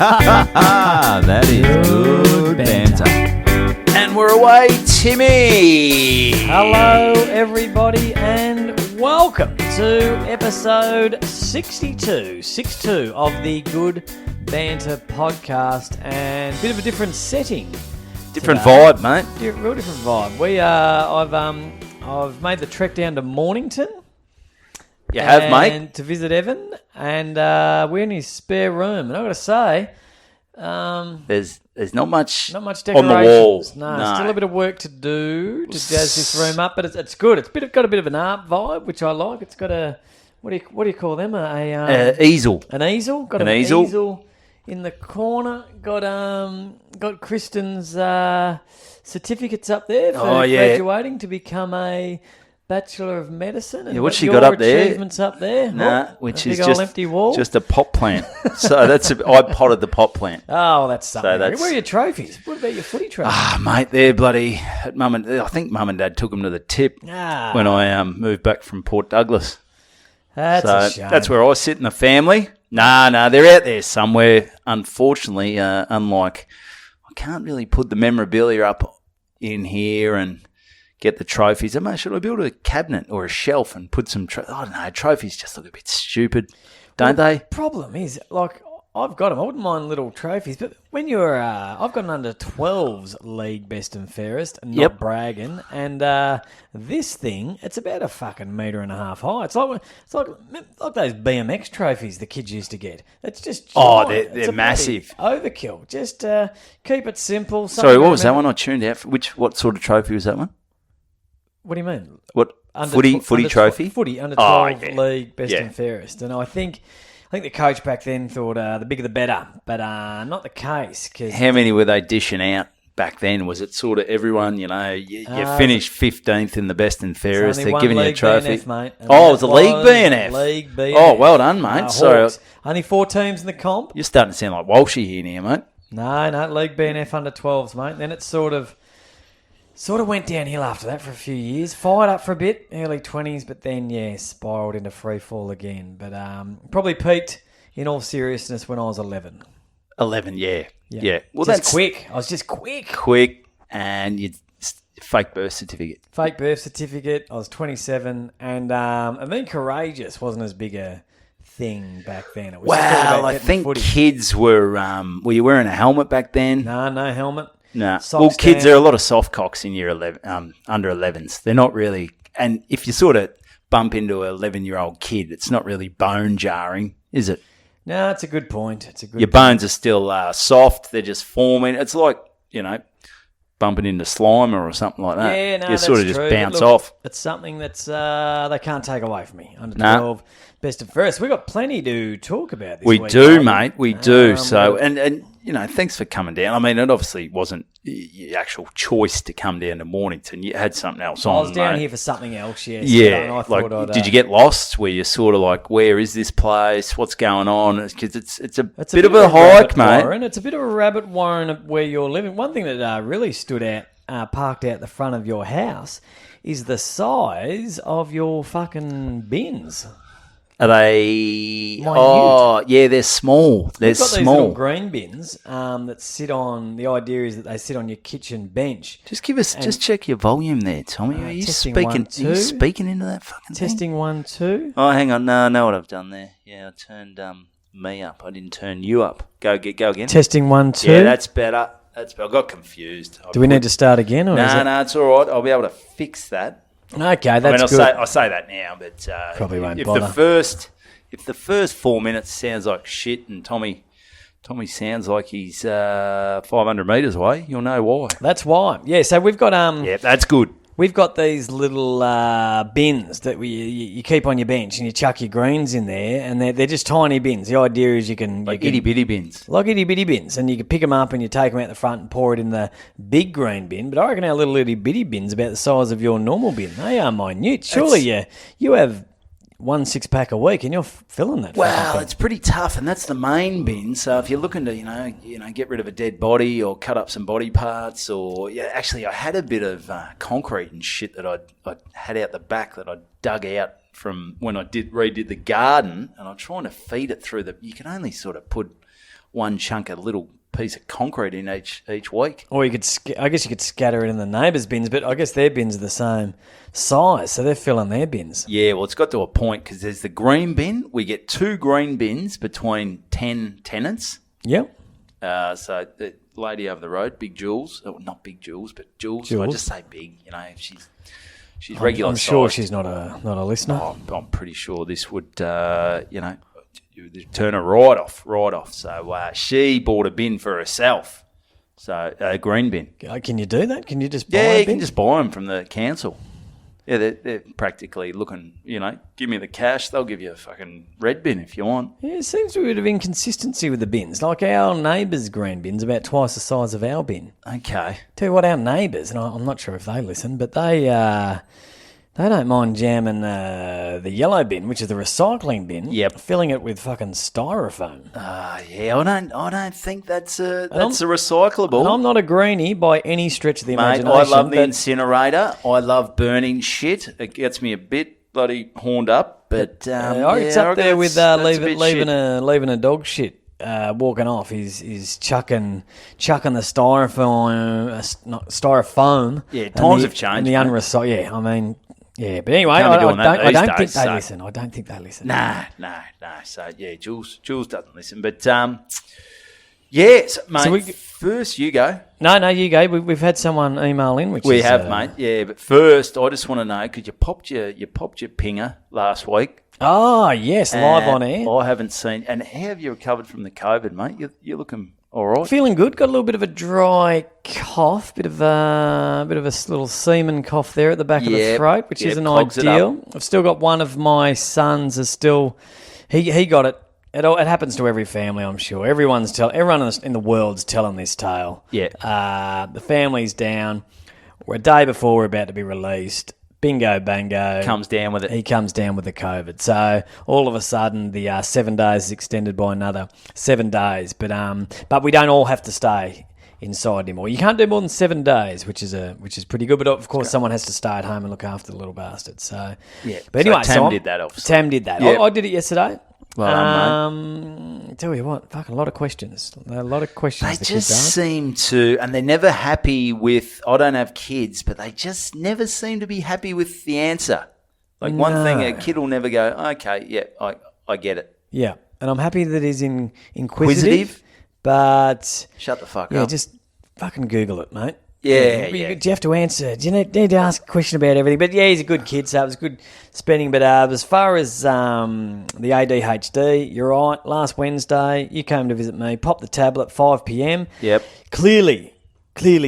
That is good banter. And we're away, Timmy. Hello, everybody, and welcome to episode 62 of the Good Banter podcast, and a bit of a different setting. Different today. vibe, mate. Real different vibe. I've made the trek down to Mornington. You have, mate. To visit Evan, and we're in his spare room. And I've got to say, There's not much decorations on the walls. No, still a bit of work to do to jazz this room up, but it's good. It's got a bit of an art vibe, which I like. It's got a what do you call them? Easel. An easel. Got an easel in the corner. Got Kristen's certificates up there for graduating to become a Bachelor of Medicine. And what's she got up there? Achievements up there. Which a is big old empty wall. just a pot plant. So I potted the pot plant. Oh, that's something. So Where are your trophies? What about your footy trophies? Mate, they're bloody at I think Mum and Dad took them to the tip when I moved back from Port Douglas. That's a shame. That's where I sit in the family. Nah, they're out there somewhere. Unfortunately, unlike I can't really put the memorabilia up in here and get the trophies. Should I build a cabinet or a shelf and put some I don't know, trophies just look a bit stupid, don't they? The problem is, like, I've got them. I wouldn't mind little trophies, but when you're, I've got an under 12s league best and fairest, and not bragging. And this thing, it's about a fucking metre and a half high. It's like those BMX trophies the kids used to get. It's just giant. They're massive. Overkill. Just keep it simple. Sorry, what was that one I tuned out? What sort of trophy was that one? What do you mean? What footy trophy? Footy under 12 league best and fairest, and I think the coach back then thought the bigger the better, but not the case. Cause how many were they dishing out back then? Was it sort of everyone? You finished 15th in the best and fairest. They're giving you a trophy. BNF, mate, it was a league BNF. League BNF. Oh, well done, mate. So only 4 teams in the comp. You're starting to sound like Walshy here now, mate. No, league BNF under 12s, mate. Then it sort of went downhill after that for a few years. Fired up for a bit, early 20s, but then, spiralled into free fall again. But probably peaked, in all seriousness, when I was 11. 11, yeah. Well, that's quick. I was just quick. Quick, and you fake birth certificate. Fake birth certificate. I was 27, and being courageous wasn't as big a thing back then. It was I think kids were you wearing a helmet back then? No helmet. No. Well, kids, there are a lot of soft cocks in year 11, under 11s. They're not really, and if you sort of bump into an 11-year-old kid, it's not really bone jarring, is it? No, it's a good point. Your bones are still soft. They're just forming. It's like, bumping into Slimer or something like that. Yeah, no, you sort of true. just bounce off. It's something that's they can't take away from me. Under 12, best and first. We've got plenty to talk about this week. We do, mate. We do. So, and thanks for coming down. I mean, it obviously wasn't your actual choice to come down to Mornington. You had something else on. I was down here for something else, yes. Yeah. Did you get lost? Were you sort of like, where is this place? What's going on? Because it's a bit of a hike, mate. Warren. It's a bit of a rabbit warren where you're living. One thing that really stood out, parked out the front of your house, is the size of your fucking bins. Are they? Minute. Oh, yeah, they're small. They're small. These little green bins that sit on. The idea is that they sit on your kitchen bench. Just check your volume there, Tommy. Are you speaking? Are you speaking into that fucking testing thing? 1 2? Oh, hang on. No, I know what I've done there. Yeah, I turned me up. I didn't turn you up. Go again. Testing 1 2. Yeah, that's better. I got confused. Do we need to start again? Or no, it's all right. I'll be able to fix that. Okay, that's good. I say that now, but probably won't if bother. If the first 4 minutes sounds like shit and Tommy sounds like he's 500 metres away, you'll know why. That's why. Yeah, so we've got yeah, that's good. We've got these little bins that you keep on your bench and you chuck your greens in there, and they're just tiny bins. The idea is you can itty-bitty bins. Like itty-bitty bins, and you can pick them up and you take them out the front and pour it in the big green bin. But I reckon our little itty-bitty bin's about the size of your normal bin. They are minute. Surely you have 1 6-pack a week and you're filling that. Well, it's pretty tough, and that's the main bin. So if you're looking to get rid of a dead body or cut up some body parts, or actually I had a bit of concrete and shit that I had out the back that I dug out from when I redid the garden, and I'm trying to feed it through you can only sort of put one chunk of little piece of concrete in each week. Or you could, I guess you could scatter it in the neighbours' bins, but I guess their bins are the same size, so they're filling their bins. Yeah, well, it's got to a point because there's the green bin. We get 2 green bins between 10 tenants. Yep. So the lady over the road, Big Jules, not Big Jules, but Jules. I just say big. She's regular. I'm sure she's not a listener. Oh, I'm pretty sure this would, turn her right off. So she bought a bin for herself. So a green bin. Can you do that? Can you just buy Yeah, a you bin? can just buy them from the council. Yeah, they're practically looking, give me the cash, they'll give you a fucking red bin if you want. Yeah, it seems to be a bit of inconsistency with the bins. Like our neighbour's green bin's about twice the size of our bin. Okay. Tell you what, our neighbours, and I'm not sure if they listen, but they don't mind jamming the yellow bin, which is the recycling bin, filling it with fucking styrofoam. Yeah, I don't think that's a recyclable. And I'm not a greenie by any stretch of the imagination. I love the incinerator. I love burning shit. It gets me a bit bloody horned up, but it's up there with leaving a dog shit. Walking off, he's chucking the styrofoam. Yeah, times have changed. And the unrecycled. Yeah, I mean. Yeah, but anyway, I don't think they listen. I don't think they listen. Nah. So, yeah, Jules doesn't listen. But, mate, so first you go. No, you go. We've had someone email in, which we have, mate. Yeah, but first, I just want to know, because you popped your pinger last week. Oh, yes, live on air. I haven't seen. And how have you recovered from the COVID, mate? You're looking all right. Feeling good. Got a little bit of a dry cough, bit of a little semen cough there at the back of the throat, which isn't ideal. I've still got one of my sons is still. He got it. It happens to every family, I'm sure. Everyone in the world's telling this tale. Yeah. The family's down. We're a day before we're about to be released. Bingo, bango. Comes down with it. He comes down with the COVID. So all of a sudden, the 7 days is extended by another 7 days. But we don't all have to stay inside anymore. You can't do more than 7 days, which is pretty good. But of course, someone has to stay at home and look after the little bastard. So yeah. But anyway, Tam did that. Obviously. Tam did that. Yep. I did it yesterday. Well, mate. Tell you what, fucking a lot of questions. A lot of questions. They just seem to, and they're never happy with. I don't have kids, but they just never seem to be happy with the answer. Like one thing, a kid will never go, okay, yeah, I get it. Yeah, and I'm happy that he's inquisitive, but shut the fuck up. Yeah, just fucking Google it, mate. Yeah. Do you have to answer? Do you need to ask a question about everything? But yeah, he's a good kid, so it was good spending. But as far as the ADHD, you're right. Last Wednesday, you came to visit me, popped the tablet, 5 p.m. Yep. Clearly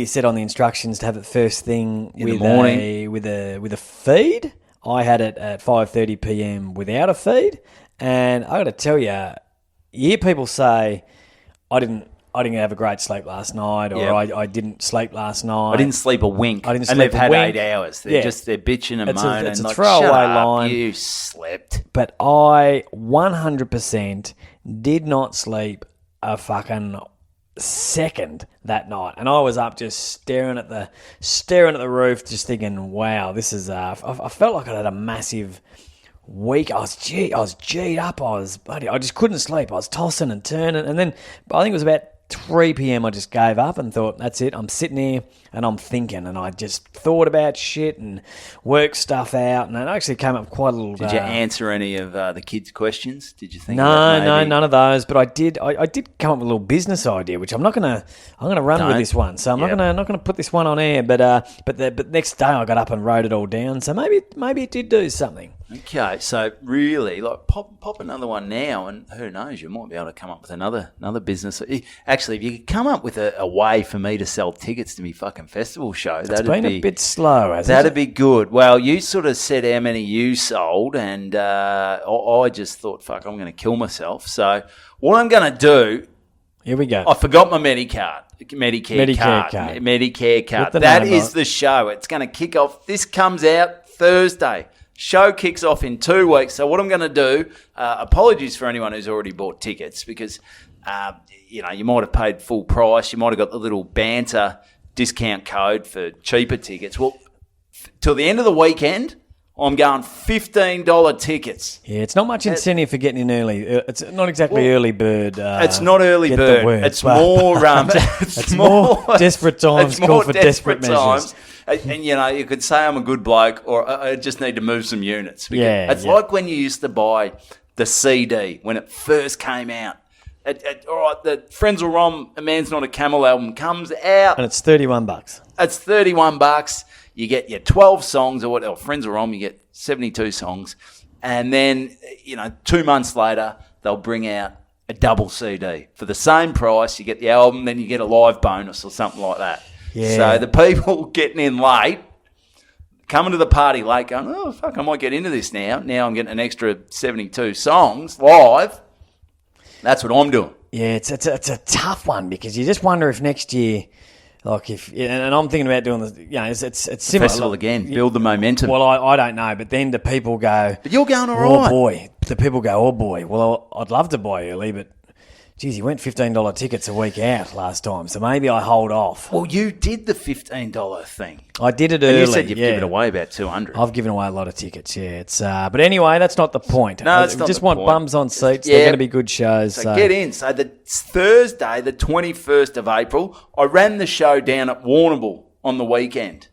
said on the instructions to have it first thing in the morning with a feed. I had it at 5:30 p.m. without a feed, and I got to tell you, you hear people say, I didn't have a great sleep last night, or I didn't sleep last night. I didn't sleep a wink. And they've had 8 hours. They're bitching and moaning. It's a like, throwaway shut up, line. You slept. But I 100% did not sleep a fucking second that night, and I was up just staring at the roof, just thinking, "Wow, this is." I felt like I had a massive week. I was G'd up. I just couldn't sleep. I was tossing and turning, and then I think it was about 3 p.m. I just gave up and thought, that's it. I'm sitting here and I'm thinking, and I just thought about shit and worked stuff out, and I actually came up with quite a little. Did you answer any of the kids' questions? Did you think? No, none of those. But I did come up with a little business idea, which I'm gonna run with this one. So I'm not gonna put this one on air. But next day I got up and wrote it all down. So maybe it did do something. Okay, so really, like pop another one now, and who knows, you might be able to come up with another business. Actually, if you could come up with a way for me to sell tickets to my fucking festival show, that'd be a bit slow, hasn't it? That'd be good. Well, you sort of said how many you sold, and I just thought, fuck, I'm going to kill myself. So what I'm going to do... Here we go. I forgot my Medicare card. That is the show. It's going to kick off. This comes out Thursday. Show kicks off in 2 weeks. So what I'm going to do, apologies for anyone who's already bought tickets, because you might have paid full price. You might have got the little Banter discount code for cheaper tickets. Well, till the end of the weekend, I'm going $15 tickets. Yeah, it's not much incentive for getting in early. It's not exactly early bird. It's not early get bird. the word, It's but- more. It's more desperate times call for desperate measures. And you could say I'm a good bloke, or I just need to move some units. Yeah, it's like when you used to buy the CD when it first came out. All right, the Frenzal Rom, A Man's Not a Camel album comes out. And it's $31. It's $31. You get your 12 songs or whatever. Frenzal Rom, you get 72 songs. And then, 2 months later, they'll bring out a double CD. For the same price, you get the album, then you get a live bonus or something like that. Yeah. So the people getting in late, coming to the party late going, oh, fuck, I might get into this now. Now I'm getting an extra 72 songs live. That's what I'm doing. Yeah, it's a tough one because you just wonder if next year, like and I'm thinking about doing this. It's similar. Festival again, build the momentum. Well, I don't know, but then the people go, but you're going all oh right. boy. The people go, oh boy. Well, I'd love to buy early, but geez, you went $15 tickets a week out last time, so maybe I hold off. Well, you did the $15 thing. I did it early. And you said you've given away about 200. I've given away a lot of tickets, yeah. It's but anyway, that's not the point. No, it's not just the want point. bums on seats. Yeah. They're going to be good shows. So get in. So the Thursday, the 21st of April, I ran the show down at Warrnambool on the weekend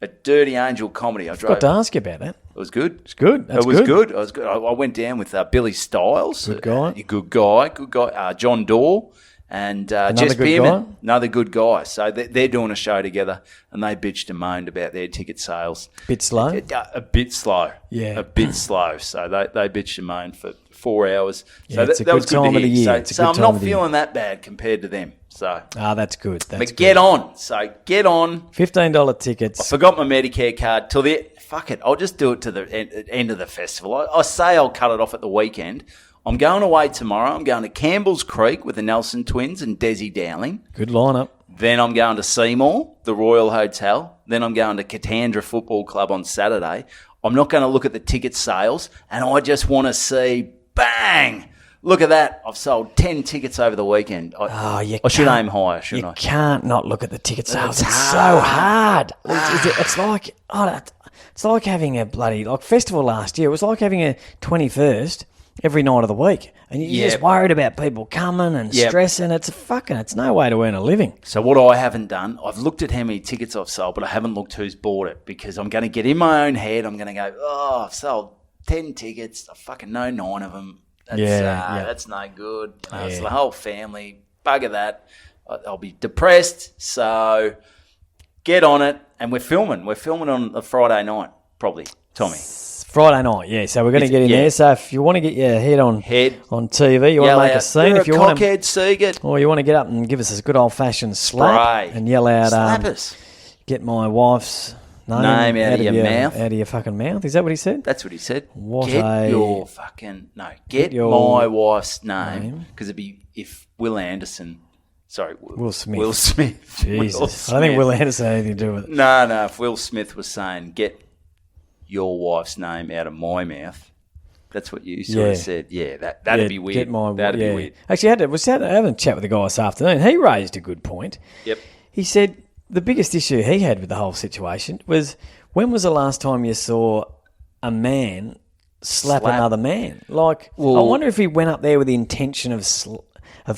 at Dirty Angel Comedy. I Got to ask you about that. It was good. It's good. That's It was good. It was good. I went down with Billy Stiles. Good guy. Good guy. John Dorr. And Jess good Bierman, guy? another good guy. So they're doing a show together, and they bitched and moaned about their ticket sales. Bit slow? A bit slow. Yeah. A bit slow. So they bitched and moaned for 4 hours. Yeah, So it's a that good was good time to of the hear. year. It's a So good I'm time not of the feeling that bad compared to them. So, that's good. That's but get on. So get on. $15 tickets. I forgot my Medicare card till the fuck it. I'll just do it to the end of the festival. I say I'll cut it off at the weekend. I'm going away tomorrow. I'm going to Campbell's Creek with the Nelson Twins and Desi Dowling. Good lineup. Then I'm going to Seymour, the Royal Hotel. Then I'm going to Katandra Football Club on Saturday. I'm not going to look at the ticket sales, and I just want to see, bang, look at that. I've sold 10 tickets over the weekend. I should aim higher, shouldn't I? You can't not look at the ticket sales. It's so hard. It's like having a bloody festival last year. It was like having a 21st every night of the week. And you're just worried about people coming and stressing. It's no way to earn a living. So what I haven't done, I've looked at how many tickets I've sold, but I haven't looked who's bought it because I'm going to get in my own head. I'm going to go, I've sold 10 tickets. I fucking know 9 of them. That's no good. It's the whole family. Bugger that. I'll be depressed. So get on it. And we're filming. We're filming on a Friday night, probably, Tommy. Friday night, yeah. So we're going to get in there. So if you want to get your head on TV, you want to make a scene. You're if you a want cockhead, Siegert. or you want to get up and give us a good old fashioned slap and yell out, slap us. Get my wife's name out of your mouth. Out of your fucking mouth. Is that what he said? That's what he said. Get my wife's name because it'd be if Will Anderson. Sorry, Will Smith. Will Smith. Jesus, Will Smith. I don't think Will Anderson had anything to do with it. No. If Will Smith was saying, "Get your wife's name out of my mouth," that's what you sort of said. Yeah, that'd be weird. That'd be weird. Actually, I was having a chat with the guy this afternoon. He raised a good point. Yep. He said the biggest issue he had with the whole situation was when was the last time you saw a man slap another man? I wonder if he went up there with the intention of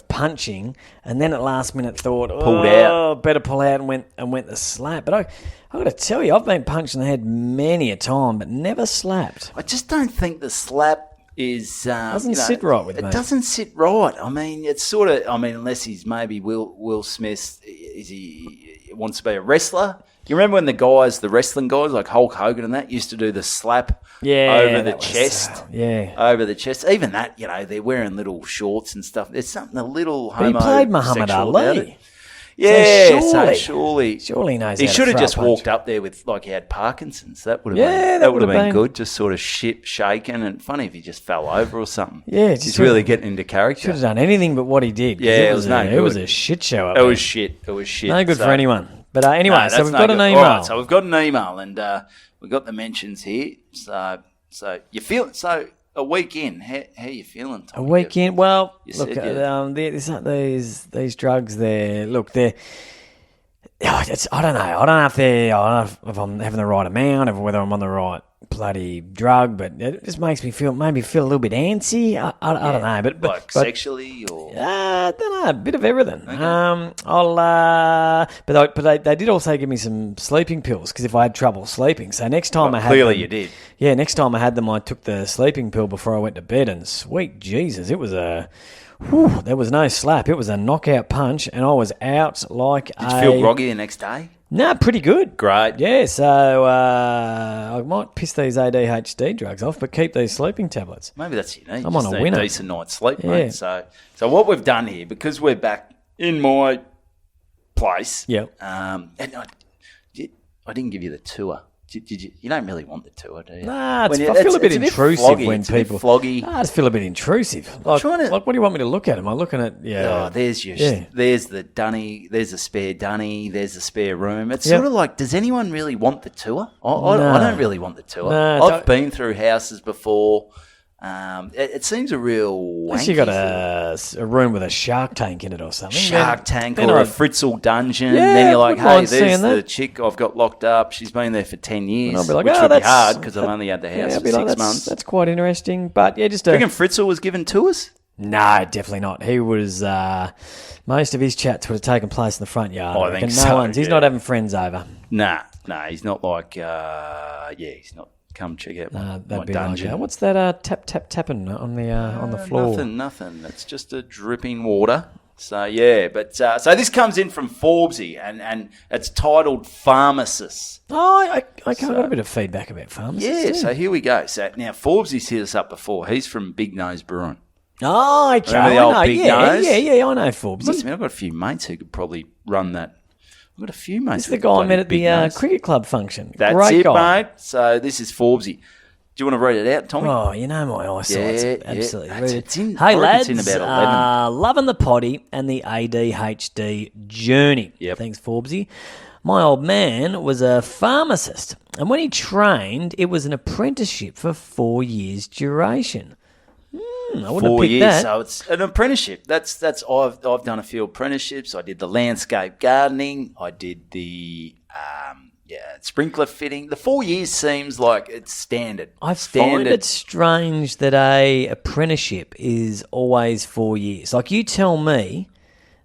punching, and then at last minute thought, pulled out, better pull out, and went the slap. But I got to tell you, I've been punched in the head many a time, but never slapped. I just don't think the slap is doesn't sit right with me. It doesn't sit right. I mean, it's sort of. I mean, unless he's maybe Will Smith, he wants to be a wrestler. You remember when the wrestling guys like Hulk Hogan and that used to do the slap over the chest? Over the chest. Even that, they're wearing little shorts and stuff. There's something a little homosexual. He played Muhammad Ali. Yeah, so surely he knows. He should have just walked up there with he had Parkinson's. That would have been good. Just sort of shaking, and funny if he just fell over or something. Yeah, he's really getting into character. Should have done anything but what he did. Yeah, it was a shit show. It was shit. No good for anyone. But anyway, so we've got an email. All right, so we've got an email, and we've got the mentions here. So you feel a week in. How you feeling, Tom? A week in. Well, look, these drugs. I don't know. I don't know if I'm having the right amount, or whether I'm on the right bloody drug, but it just makes me feel a little bit antsy. I don't know, but like sexually or I don't know, a bit of everything. Okay. But they did also give me some sleeping pills because if I had trouble sleeping, so next time I had clearly them, you did. Yeah, next time I had them, I took the sleeping pill before I went to bed, and sweet Jesus, it was there was no slap. It was a knockout punch, and I was out like Did you feel groggy the next day? No, pretty good. Great. Yeah, so I might piss these ADHD drugs off, but keep these sleeping tablets. Maybe that's what you need. I'm on a winner. Decent night's sleep, mate. So what we've done here, because we're back in my place. Yeah. And I didn't give you the tour. Did you? You don't really want the tour, do you? Nah, I feel a bit intrusive floggy. when it's people. A bit floggy. I just feel a bit intrusive. Like, what do you want me to look at? Am I looking at? Yeah. Oh, there's the dunny. There's the spare dunny. There's the spare room. It's sort of like, does anyone really want the tour? I don't really want the tour. No, I've been through houses before. It seems a real Unless wanky you got a room with a shark tank in it or something. Shark tank or a Fritzl dungeon. Yeah, then you're like, hey, mind there's seeing the that. chick I've got locked up. She's been there for 10 years, I'll be like, which oh, would be that's- hard because I've only had the house I'll for be 6 like, months. That's quite interesting. But yeah, just Do you reckon Fritzl was given tours? No, definitely not. He was. Most of his chats would have taken place in the front yard. I think so, He's not having friends over. Nah, he's not like, he's not come check out my That'd be dungeon. like, what's that tapping on the floor? Nothing. It's just a dripping water. So, yeah, but so this comes in from Forbesy, and it's titled Pharmacist. Oh, I got a bit of feedback about pharmacists. Yeah, so here we go. So now Forbesy's hit us up before. He's from Big Nose Brewing. Oh, okay. Remember the old Big Nose? Yeah, I know Forbes. Must admit, I've got a few mates who could probably run that. I've got a few mates. This is the guy I met at the cricket club function. That's Great it, guy. mate. So this is Forbesy. Do you want to read it out, Tommy? Oh, you know my eyesight's absolutely That's- read it. it's in- Hey, I reckon lads, it's in about 11. loving the potty and the ADHD journey. Yep. Thanks, Forbesy. My old man was a pharmacist, and when he trained, it was an apprenticeship for 4 years duration. I wouldn't 4 have picked years, that. so it's an apprenticeship. That's I've done a few apprenticeships. I did the landscape gardening. I did the sprinkler fitting. The 4 years seems like it's standard. I find it strange that a apprenticeship is always 4 years. Like, you tell me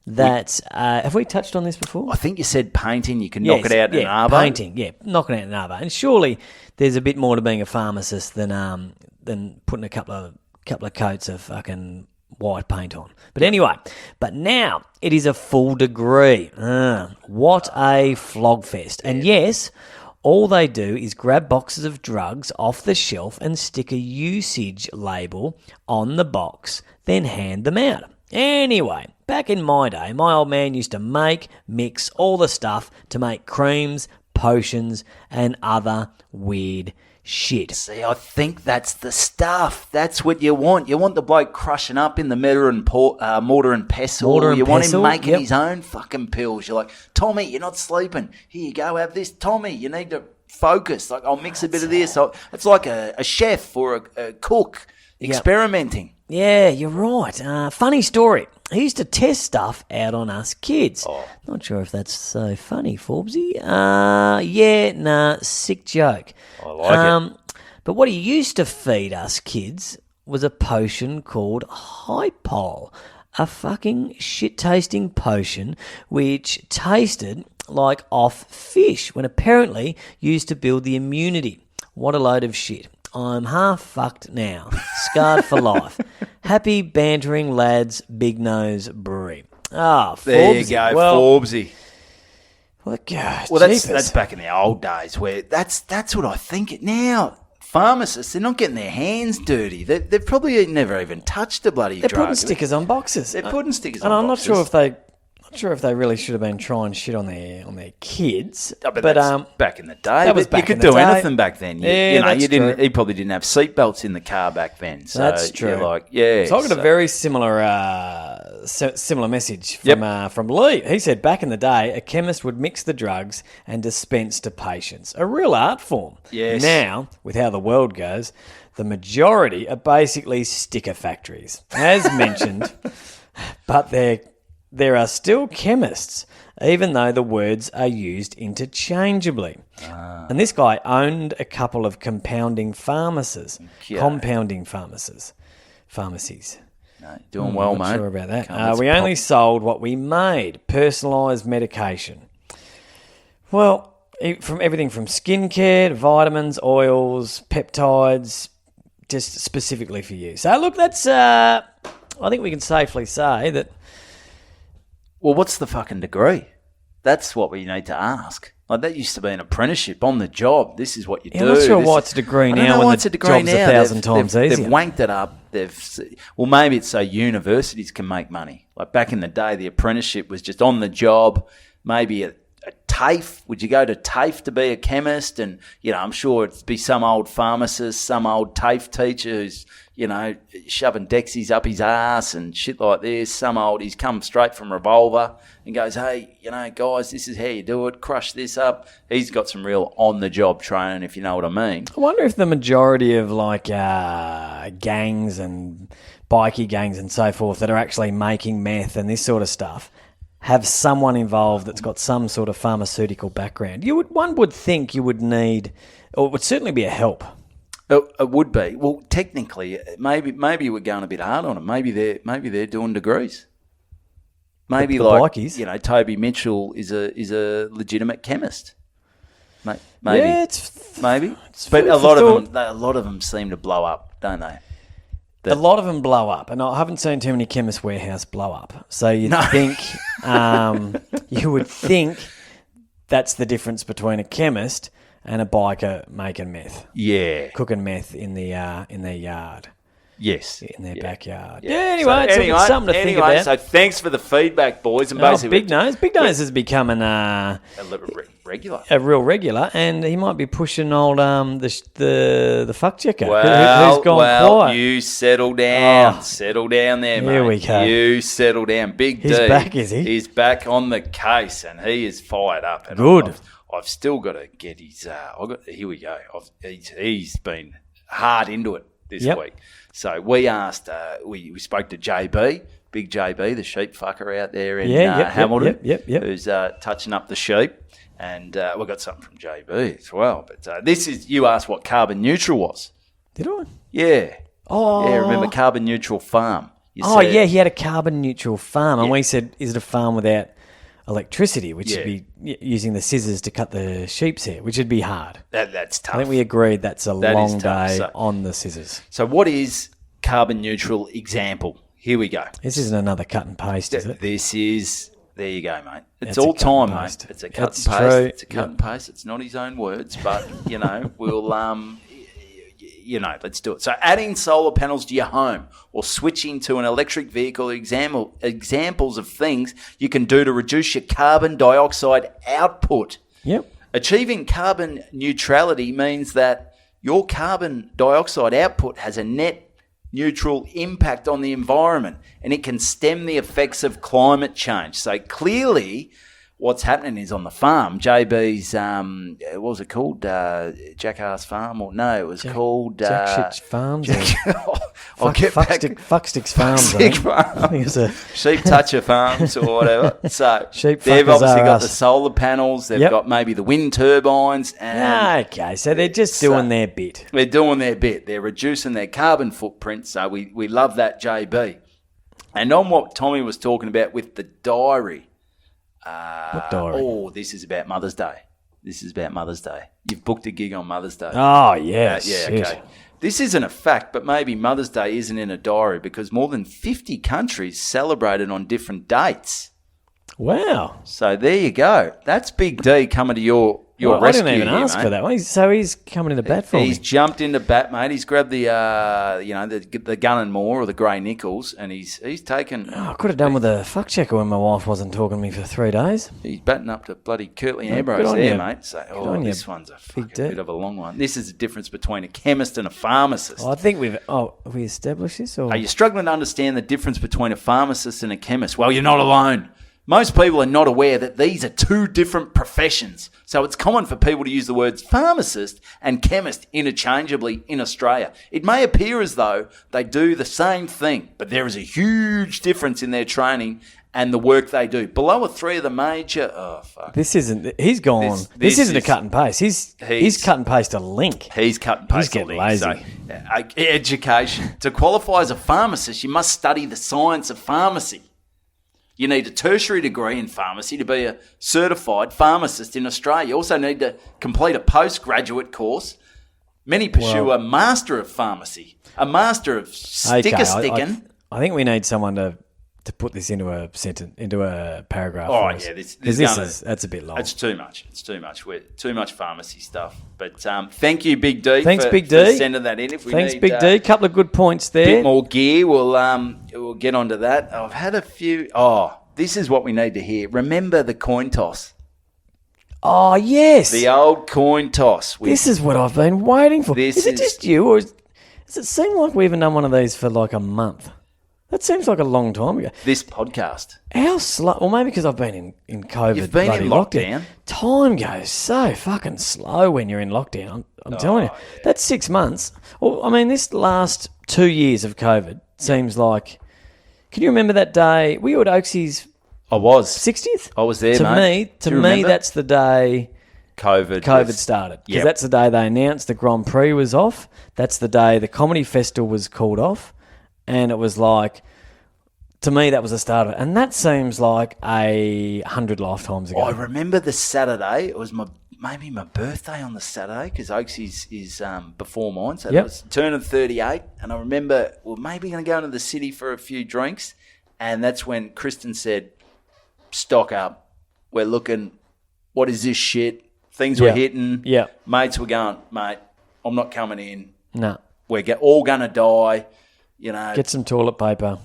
that have we touched on this before? I think you said painting. You can knock it out in an arbo. Painting, knocking out an arbo. And surely there's a bit more to being a pharmacist than putting a couple of coats of fucking white paint on. But anyway, now it is a full degree. What a flogfest. And yes, all they do is grab boxes of drugs off the shelf and stick a usage label on the box, then hand them out. Anyway, back in my day, my old man used to mix all the stuff to make creams, potions, and other weird shit. See, I think that's the stuff. That's what you want. You want the bloke crushing up in the mortar and pestle. You want him making his own fucking pills. You're like, Tommy, you're not sleeping. Here you go, have this. Tommy, you need to focus. Like, I'll mix a bit of this. It's like a chef or a cook experimenting. Yeah, you're right. Funny story. He used to test stuff out on us kids. Oh. Not sure if that's so funny, Forbesy. Sick joke. I like it. But what he used to feed us kids was a potion called Hypol. A fucking shit-tasting potion which tasted like off fish when apparently used to build the immunity. What a load of shit. I'm half fucked now. Scarred for life. Happy bantering lads, Big Nose Brewery. Ah, Forbesy. There you go, Forbesy. Well, that's back in the old days where that's what I think. Now, pharmacists, they're not getting their hands dirty. They've probably never even touched a bloody drug. They're putting stickers on boxes. They're putting stickers and on I'm boxes. not sure if they really should have been trying shit on their kids. Oh, but that's back in the day. That was back you in could the do day. anything back then. That's true. You probably didn't have seatbelts in the car back then. So That's true. You're like, yeah. So I got a very similar message from Lee. He said back in the day, a chemist would mix the drugs and dispense to patients. A real art form. Yes. Now, with how the world goes, the majority are basically sticker factories, as mentioned. But there are still chemists even though the words are used interchangeably. And this guy owned a couple of compounding pharmacies. Yeah. Pharmacies. No, doing well, Not mate. sure about that. Let's We only sold what we made, personalised medication. Well, from everything from skincare to vitamins, oils, peptides, just specifically for you. So, look, that's, I think we can safely say that. Well, what's the fucking degree? That's what we need to ask. Like, that used to be an apprenticeship on the job. This is what you do. I'm not sure why it's a degree now when the job's 1,000 times easier. They've wanked it up. Well, maybe it's so universities can make money. Like back in the day, the apprenticeship was just on the job. Maybe a TAFE. Would you go to TAFE to be a chemist? And, I'm sure it'd be some old pharmacist, some old TAFE teacher who's, shoving Dexies up his ass and shit like this. Some old, he's come straight from Revolver and goes, hey, guys, this is how you do it. Crush this up. He's got some real on-the-job training, if you know what I mean. I wonder if the majority of, gangs and bikie gangs and so forth that are actually making meth and this sort of stuff have someone involved that's got some sort of pharmaceutical background. One would think you would need, or it would certainly be a help. It would be. Well, technically, maybe we're going a bit hard on them. Maybe they're doing degrees. Maybe the like bikies. Toby Mitchell is a legitimate chemist. Maybe. Yeah, maybe. It's But food a for lot of them seem to blow up, don't they? A lot of them blow up, and I haven't seen too many Chemist Warehouse blow up. So you would think that's the difference between a chemist and a biker making meth. Yeah. Cooking meth in their yard. Yes. In their backyard. Yeah. Yeah, anyway, it's something to think about. So thanks for the feedback, boys. And basically, Big Nose. Big Nose is becoming regular. A real regular, and he might be pushing old the fuck checker. Well, who's gone quiet. You settle down. Oh. Settle down there, mate. Here we go. You settle down. Big D. He's back, is he? He's back on the case, and he is fired up. And Good. I've still got to get his. Here we go. He's been hard into it this week. So we asked. We spoke to JB, Big JB, the sheep fucker out there in Hamilton, who's touching up the sheep, and we got something from JB as well. But you asked what carbon neutral was. Did I? Yeah. Oh. Yeah. Remember carbon neutral farm? Yeah. He had a carbon neutral farm, and we said, "Is it a farm without electricity?" Which would be using the scissors to cut the sheep's hair, which would be hard. That's tough. I think we agreed that's a long day on the scissors. So what is carbon neutral example? Here we go. This isn't another cut and paste, is it? This is, there you go, mate. It's That's all a cut and time, paste. mate. It's a cut That's and paste. true. It's a cut and paste. It's not his own words, but, we'll, let's do it. So adding solar panels to your home or switching to an electric vehicle examples of things you can do to reduce your carbon dioxide output. Yep. Achieving carbon neutrality means that your carbon dioxide output has a net neutral impact on the environment, and it can stem the effects of climate change. So clearly what's happening is on the farm, JB's, what was it called? Jackass Farm? Or no, it was called... Jack Shit's Farms? Fucksticks Farms. I think it's a... Sheep Toucher Farms or whatever. So Sheep they've fuckers obviously are got us. the solar panels. They've got maybe the wind turbines. And Okay, so they're just doing their bit. They're doing their bit. They're reducing their carbon footprint. So we love that, JB. And on what Tommy was talking about with the diary... What diary? Oh, this is about Mother's Day. You've booked a gig on Mother's Day. Oh, yes. Okay. This isn't a fact, but maybe Mother's Day isn't in a diary because more than 50 countries celebrated on different dates. Wow. So there you go. That's Big D coming to your rescue. I didn't even here, ask mate. for that one. So he's coming into bat for me. He's jumped into bat, mate. He's grabbed the the gun and more or the grey nickels, and he's taken. Oh, I could have done with a fuck checker when my wife wasn't talking to me for 3 days. He's batting up to bloody Kirtley Good Ambrose on there, you. mate. So, this one's a Big fucking bit of a long one. This is the difference between a chemist and a pharmacist. I think have we established this? Or? Are you struggling to understand the difference between a pharmacist and a chemist? Well, you're not alone. Most people are not aware that these are two different professions. So it's common for people to use the words pharmacist and chemist interchangeably in Australia. It may appear as though they do the same thing, but there is a huge difference in their training and the work they do. Below are three of the major... Oh, fuck. This isn't... He's gone. This isn't a cut and paste. He's cut and paste a link. He's cut and paste He's getting lazy. So, education. To qualify as a pharmacist, you must study the science of pharmacy. You need a tertiary degree in pharmacy to be a certified pharmacist in Australia. You also need to complete a postgraduate course. Many pursue a master of pharmacy, a master of sticking. I think we need someone to put this into a sentence, into a paragraph. Oh, for us. yeah, that's a bit long. It's too much. It's too much. We're too much pharmacy stuff. But thank you, Big D. Thanks, Big D. For sending that in. Thanks, Big D. Couple of good points there. Bit more gear. We'll get onto that. I've had a few. Oh, this is what we need to hear. Remember the coin toss. Oh yes, the old coin toss. This is what I've been waiting for. Is it just you, or does it seem like we haven't done one of these for like a month? That seems like a long time ago. This podcast. How slow? Well, maybe because I've been in COVID. You've been in lockdown. Time goes so fucking slow when you're in lockdown. I'm telling you. Yeah. That's 6 months. Well, I mean, this last 2 years of COVID seems like... Can you remember that day? Were you at Oaksy's... I was. 60th? I was there, mate. To me, that's the day... COVID started. Because that's the day they announced the Grand Prix was off. That's the day the Comedy Festival was called off. And it was like, to me, that was the start of it. And that seems like 100 lifetimes ago. I remember the Saturday. It was maybe my birthday on the Saturday, because Oaksy's is before mine. So it was turning 38. And I remember, maybe going to go into the city for a few drinks. And that's when Kristen said, stock up. We're looking, what is this shit? Things were hitting. Yeah. Mates were going, mate, I'm not coming in. No. We're all going to die. You know, get some toilet paper.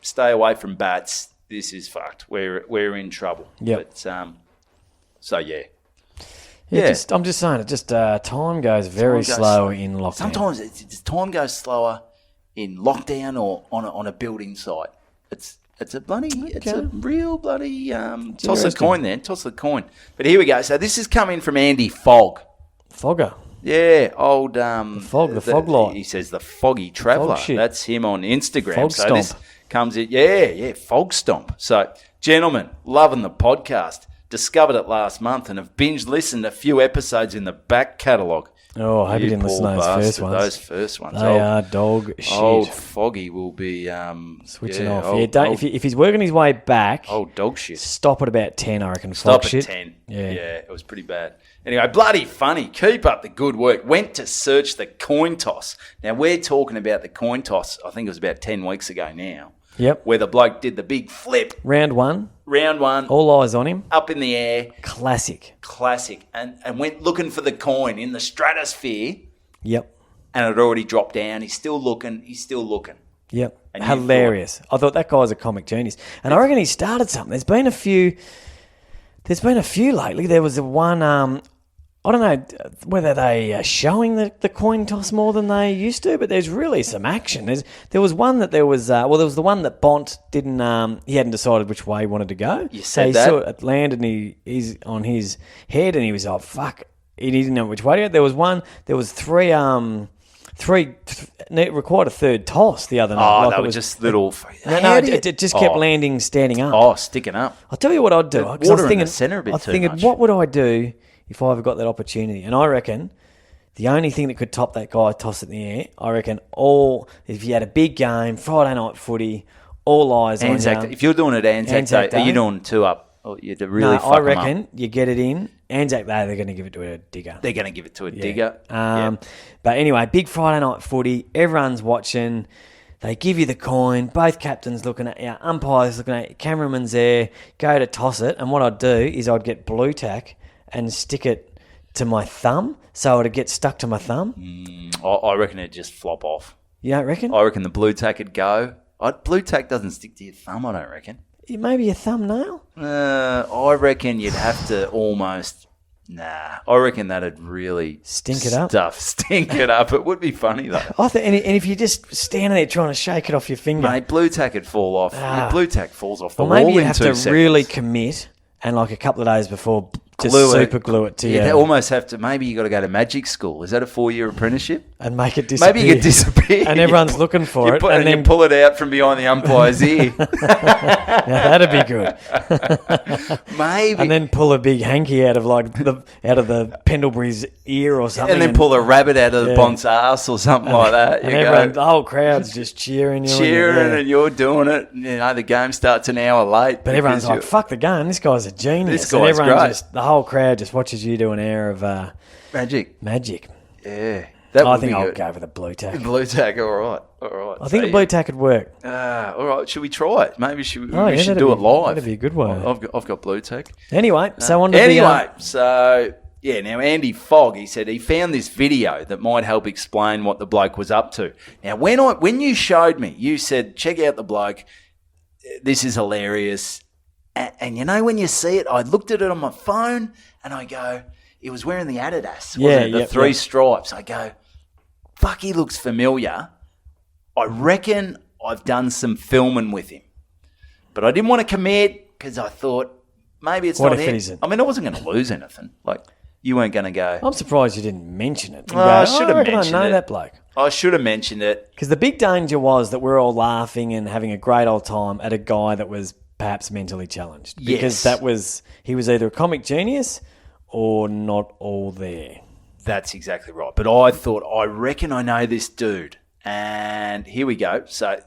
Stay away from bats. This is fucked. We're in trouble. Yeah. So yeah. I'm just saying it. Just time goes very slow in lockdown. Sometimes time goes slower in lockdown or on a building site. It's a real bloody toss a coin then. Toss the coin. But here we go. So this is coming from Andy Fogger. Yeah, old... the fog light. He says the foggy traveller. Fog That's him on Instagram. Fog stomp. This comes in... fog stomp. So, gentlemen, loving the podcast. Discovered it last month and have binge listened a few episodes in the back catalogue. Oh, I hope you didn't listen to those first ones. They are dog shit. Old Foggy will be... switching off. If he's working his way back... Old dog shit. Stop at about 10, I reckon. Stop at 10. Yeah, it was pretty bad. Anyway, bloody funny. Keep up the good work. Went to search the coin toss. Now, we're talking about the coin toss, I think it was about 10 weeks ago now. Yep. Where the bloke did the big flip. Round one. All eyes on him. Up in the air. Classic. And went looking for the coin in the stratosphere. Yep. And it had already dropped down. He's still looking. Yep. And hilarious. I thought that guy's a comic genius. And I reckon he started something. There's been a few lately. There was one... I don't know whether they are showing the coin toss more than they used to, but there's really some action. There was one that there was the one that Bont didn't, he hadn't decided which way he wanted to go. You said he that. saw it land and he's on his head and he was like, fuck, he didn't know which way to go. There was three, required a third toss the other night. Oh, they were just little... It just kept landing, standing up. Oh, sticking up. I'll tell you what I'd do. The water in the centre a bit too much. What would I do if I ever got that opportunity? And I reckon the only thing that could top that guy toss it in the air, I reckon if you had a big game, Friday night footy, all eyes on you. If you're doing it Anzac Day, are you doing two up? Or you really fuck I reckon you get it in. Anzac Day, they're going to give it to a digger. They're going to give it to a digger. But anyway, big Friday night footy, everyone's watching. They give you the coin, both captains looking at you, umpires looking at you, cameraman's there, go to toss it. And what I'd do is I'd get blue tack and stick it to my thumb so it'd get stuck to my thumb. I reckon it'd just flop off. You don't reckon? I reckon the blue tack would go. Blue tack doesn't stick to your thumb, I don't reckon. Maybe your thumbnail? I reckon you'd have to almost Nah, I reckon that'd really Stink it up. Stink it up. It would be funny though. And if you're just standing there trying to shake it off your finger, Mate, blue tack would fall off. Blue tack falls off the or wall maybe you in have 2 to seconds. really commit and like a couple of days before just super glue it to you. They almost have to. Maybe you got to go to magic school. Is that a 4-year apprenticip? And make it disappear. Maybe you could disappear. And everyone's looking for it. And then you pull it out from behind the umpire's ear. Now, that'd be good. Maybe. And then pull a big hanky out of the Pendlebury's ear or something. And then pull a rabbit out of the Bont's ass or something like that. And the whole crowd's just cheering you. And you're doing it. You know, the game starts an hour late. But everyone's like, fuck the game. This guy's a genius. This guy's great. The whole crowd just watches you do an air of magic. Yeah. I think I'll go with a blue tack. Blue tack, all right. I think the blue tack would work. All right, should we try it? Maybe we should do it live. That'd be a good one. I've got blue tack. Anyway, so on to now Andy Fogg, he said he found this video that might help explain what the bloke was up to. Now, when you showed me, you said, check out the bloke. This is hilarious. And you know, when you see it, I looked at it on my phone and I go, he was wearing the Adidas, wasn't it? The 3 stripes. I go, fuck, he looks familiar. I reckon I've done some filming with him. But I didn't want to commit because I thought maybe it's not him. What if it isn't? I mean, I wasn't going to lose anything. Like, you weren't going to go. I'm surprised you didn't mention it. I should have mentioned it. I know that bloke. I should have mentioned it. Because the big danger was that we're all laughing and having a great old time at a guy that was perhaps mentally challenged. Because he was either a comic genius or not all there. That's exactly right. But I thought, I reckon I know this dude. And here we go. So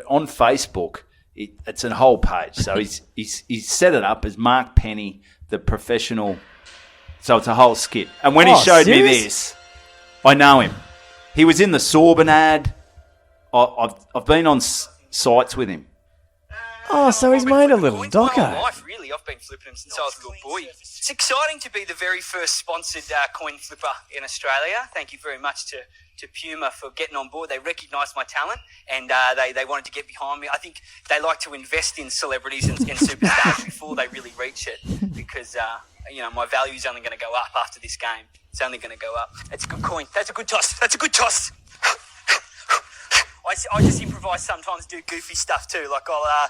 on Facebook, it's a whole page. So he's set it up as Mark Penny, the professional. So it's a whole skit. And when he showed me this, I know him. He was in the Sorbonne ad. I've been on sites with him. Oh, so he's made a little doco. My whole life, really. I've been flipping them since I was a little boy. It's exciting to be the very first sponsored coin flipper in Australia. Thank you very much to Puma for getting on board. They recognised my talent and they wanted to get behind me. I think they like to invest in celebrities and superstars before they really reach it because, my value is only going to go up after this game. It's only going to go up. That's a good coin. That's a good toss. I just improvise sometimes, do goofy stuff too. Like I'll...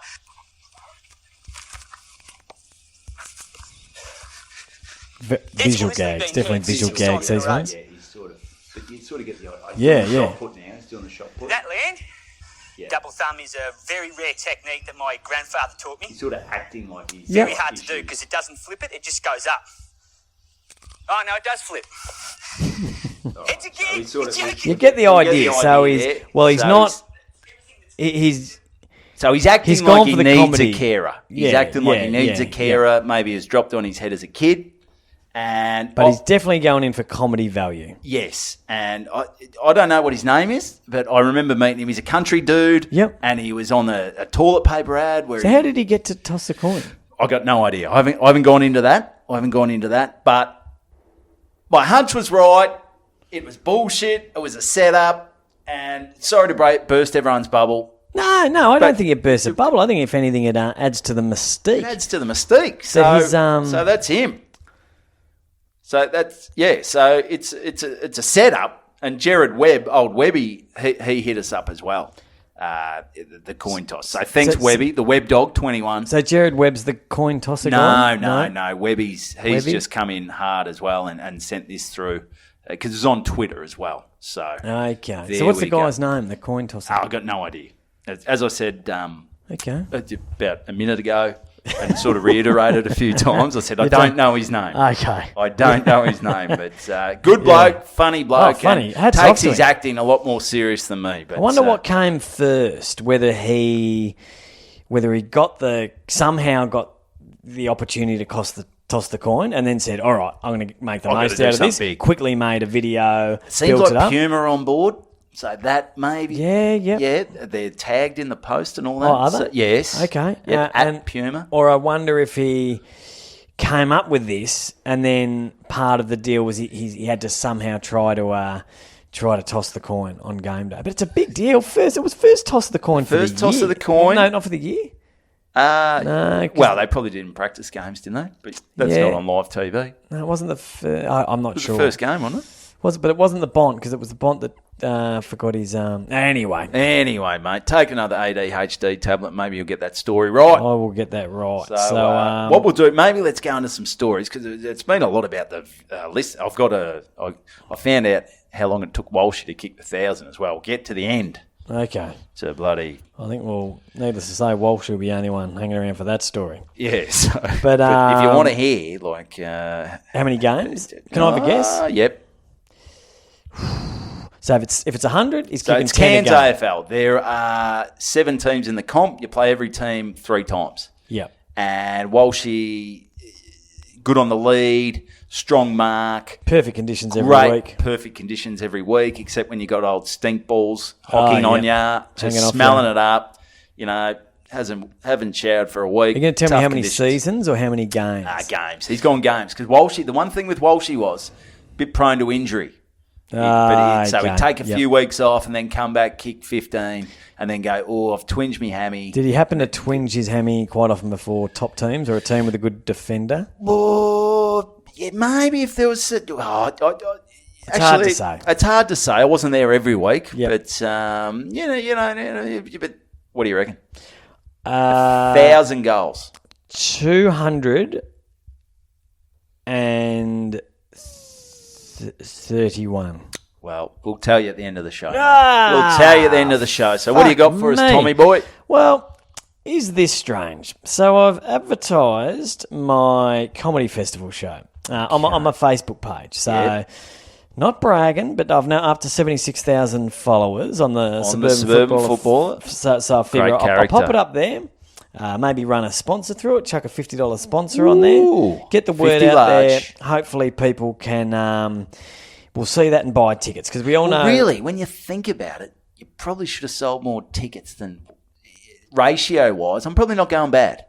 visual gags, definitely visual gags, these ones. Yeah, but you sort of get the idea. Shot put now. He's doing the shot put. That land? Yeah. Double thumb is a very rare technique that my grandfather taught me. He's sort of acting like he's... Very hard to do because it doesn't flip it just goes up. Oh, no, it does flip. It's again. You get the idea. So he's acting like he needs a carer. He's acting like he needs a carer. Yeah. Maybe he was dropped on his head as a kid. But he's definitely going in for comedy value. Yes. And I don't know what his name is, but I remember meeting him. He's a country dude. Yep. And he was on a toilet paper ad. How did he get to toss the coin? I got no idea. I haven't gone into that. But my hunch was right. It was bullshit. It was a setup. And sorry to burst everyone's bubble. No, I don't think it bursts a bubble. I think if anything, it adds to the mystique. It adds to the mystique. So that's him. So that's So it's a setup. And Jared Webb, old Webby, he hit us up as well. The coin toss. So thanks, Webby, the Web Dog 21. So Jared Webb's the coin tosser guy? No. He's just come in hard as well and sent this through because it was on Twitter as well. So okay. So what's the guy's name? The coin tosser. I got no idea. As I said, about a minute ago, and sort of reiterated a few times. I said I don't know his name. Okay. I don't know his name, but good bloke, funny bloke. Oh, funny. Takes his acting a lot more serious than me. But I wonder what came first. Whether he somehow got the opportunity to toss the coin and then said, all right, I'm going to make the most out of this. Big. Quickly made a video. Seems like Puma on board. So that maybe. Yeah. They're tagged in the post and all that. Oh, are they? So, yes. Okay. At Puma. Or I wonder if he came up with this and then part of the deal was he had to somehow try to toss the coin on game day. But it's a big deal. It was first toss of the coin for the year. First toss of the coin. No, not for the year. No, well, they probably didn't practice games, didn't they? But that's not on live TV. No, it wasn't the first. I'm not sure. The first game, wasn't it? But it wasn't the Bont, because it was the Bont that forgot his... Anyway, mate, take another ADHD tablet. Maybe you'll get that story right. I will get that right. So, what we'll do, maybe let's go into some stories, because it's been a lot about the list. I found out how long it took Walshy to kick the 1,000 as well. We'll get to the end. Okay. To bloody... I think, needless to say, Walsh will be the only one hanging around for that story. Yeah, so... But if you want to hear, how many games? Can I have a guess? Yep. So if it's 100, he's kicking 10 it's Cairns a game. AFL. There are 7 teams in the comp. You play every team 3 times. Yep. And Walshy, good on the lead, strong mark. Perfect conditions every week. Perfect conditions every week, except when you got old stink balls hocking on ya, just smelling it up. You know, haven't showered for a week. Are you going to tell me how many seasons or how many games? Games. He's gone games. Because Walshy, the one thing with Walshy was a bit prone to injury. So he'd take a few weeks off and then come back, kick 15, and then go, I've twinged me hammy. Did he happen to twinge his hammy quite often before top teams or a team with a good defender? Well, yeah, maybe if there was... It's hard to say. It's hard to say. I wasn't there every week, but but what do you reckon? 1,000 goals. 231. Well, we'll tell you at the end of the show. We'll tell you at the end of the show. So what do you got for us, Tommy boy? Well, is this strange? So I've advertised my comedy festival show on my Facebook page. So not bragging, but I've now up to 76,000 followers on the Suburban Footballer. So I figure I'll pop it up there. Maybe run a sponsor through it, chuck a $50 sponsor on there. Get the word out there. Hopefully people can... we'll see that and buy tickets, because we all know... Really, when you think about it, you probably should have sold more tickets than... Ratio-wise, I'm probably not going bad.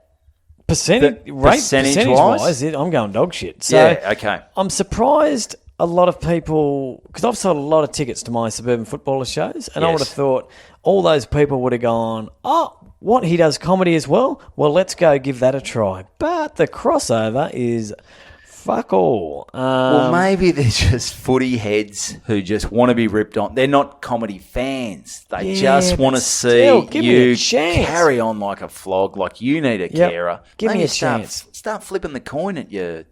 Percentage-wise, I'm going dog shit. So okay. I'm surprised a lot of people... Because I've sold a lot of tickets to my Suburban Footballer shows, and I would have thought all those people would have gone, what, he does comedy as well? Well, let's go give that a try. But the crossover is fuck all. Well, maybe they're just footy heads who just want to be ripped on. They're not comedy fans. They just want to see you carry on like a flog, like you need a carer. Give me a chance. Start flipping the coin at your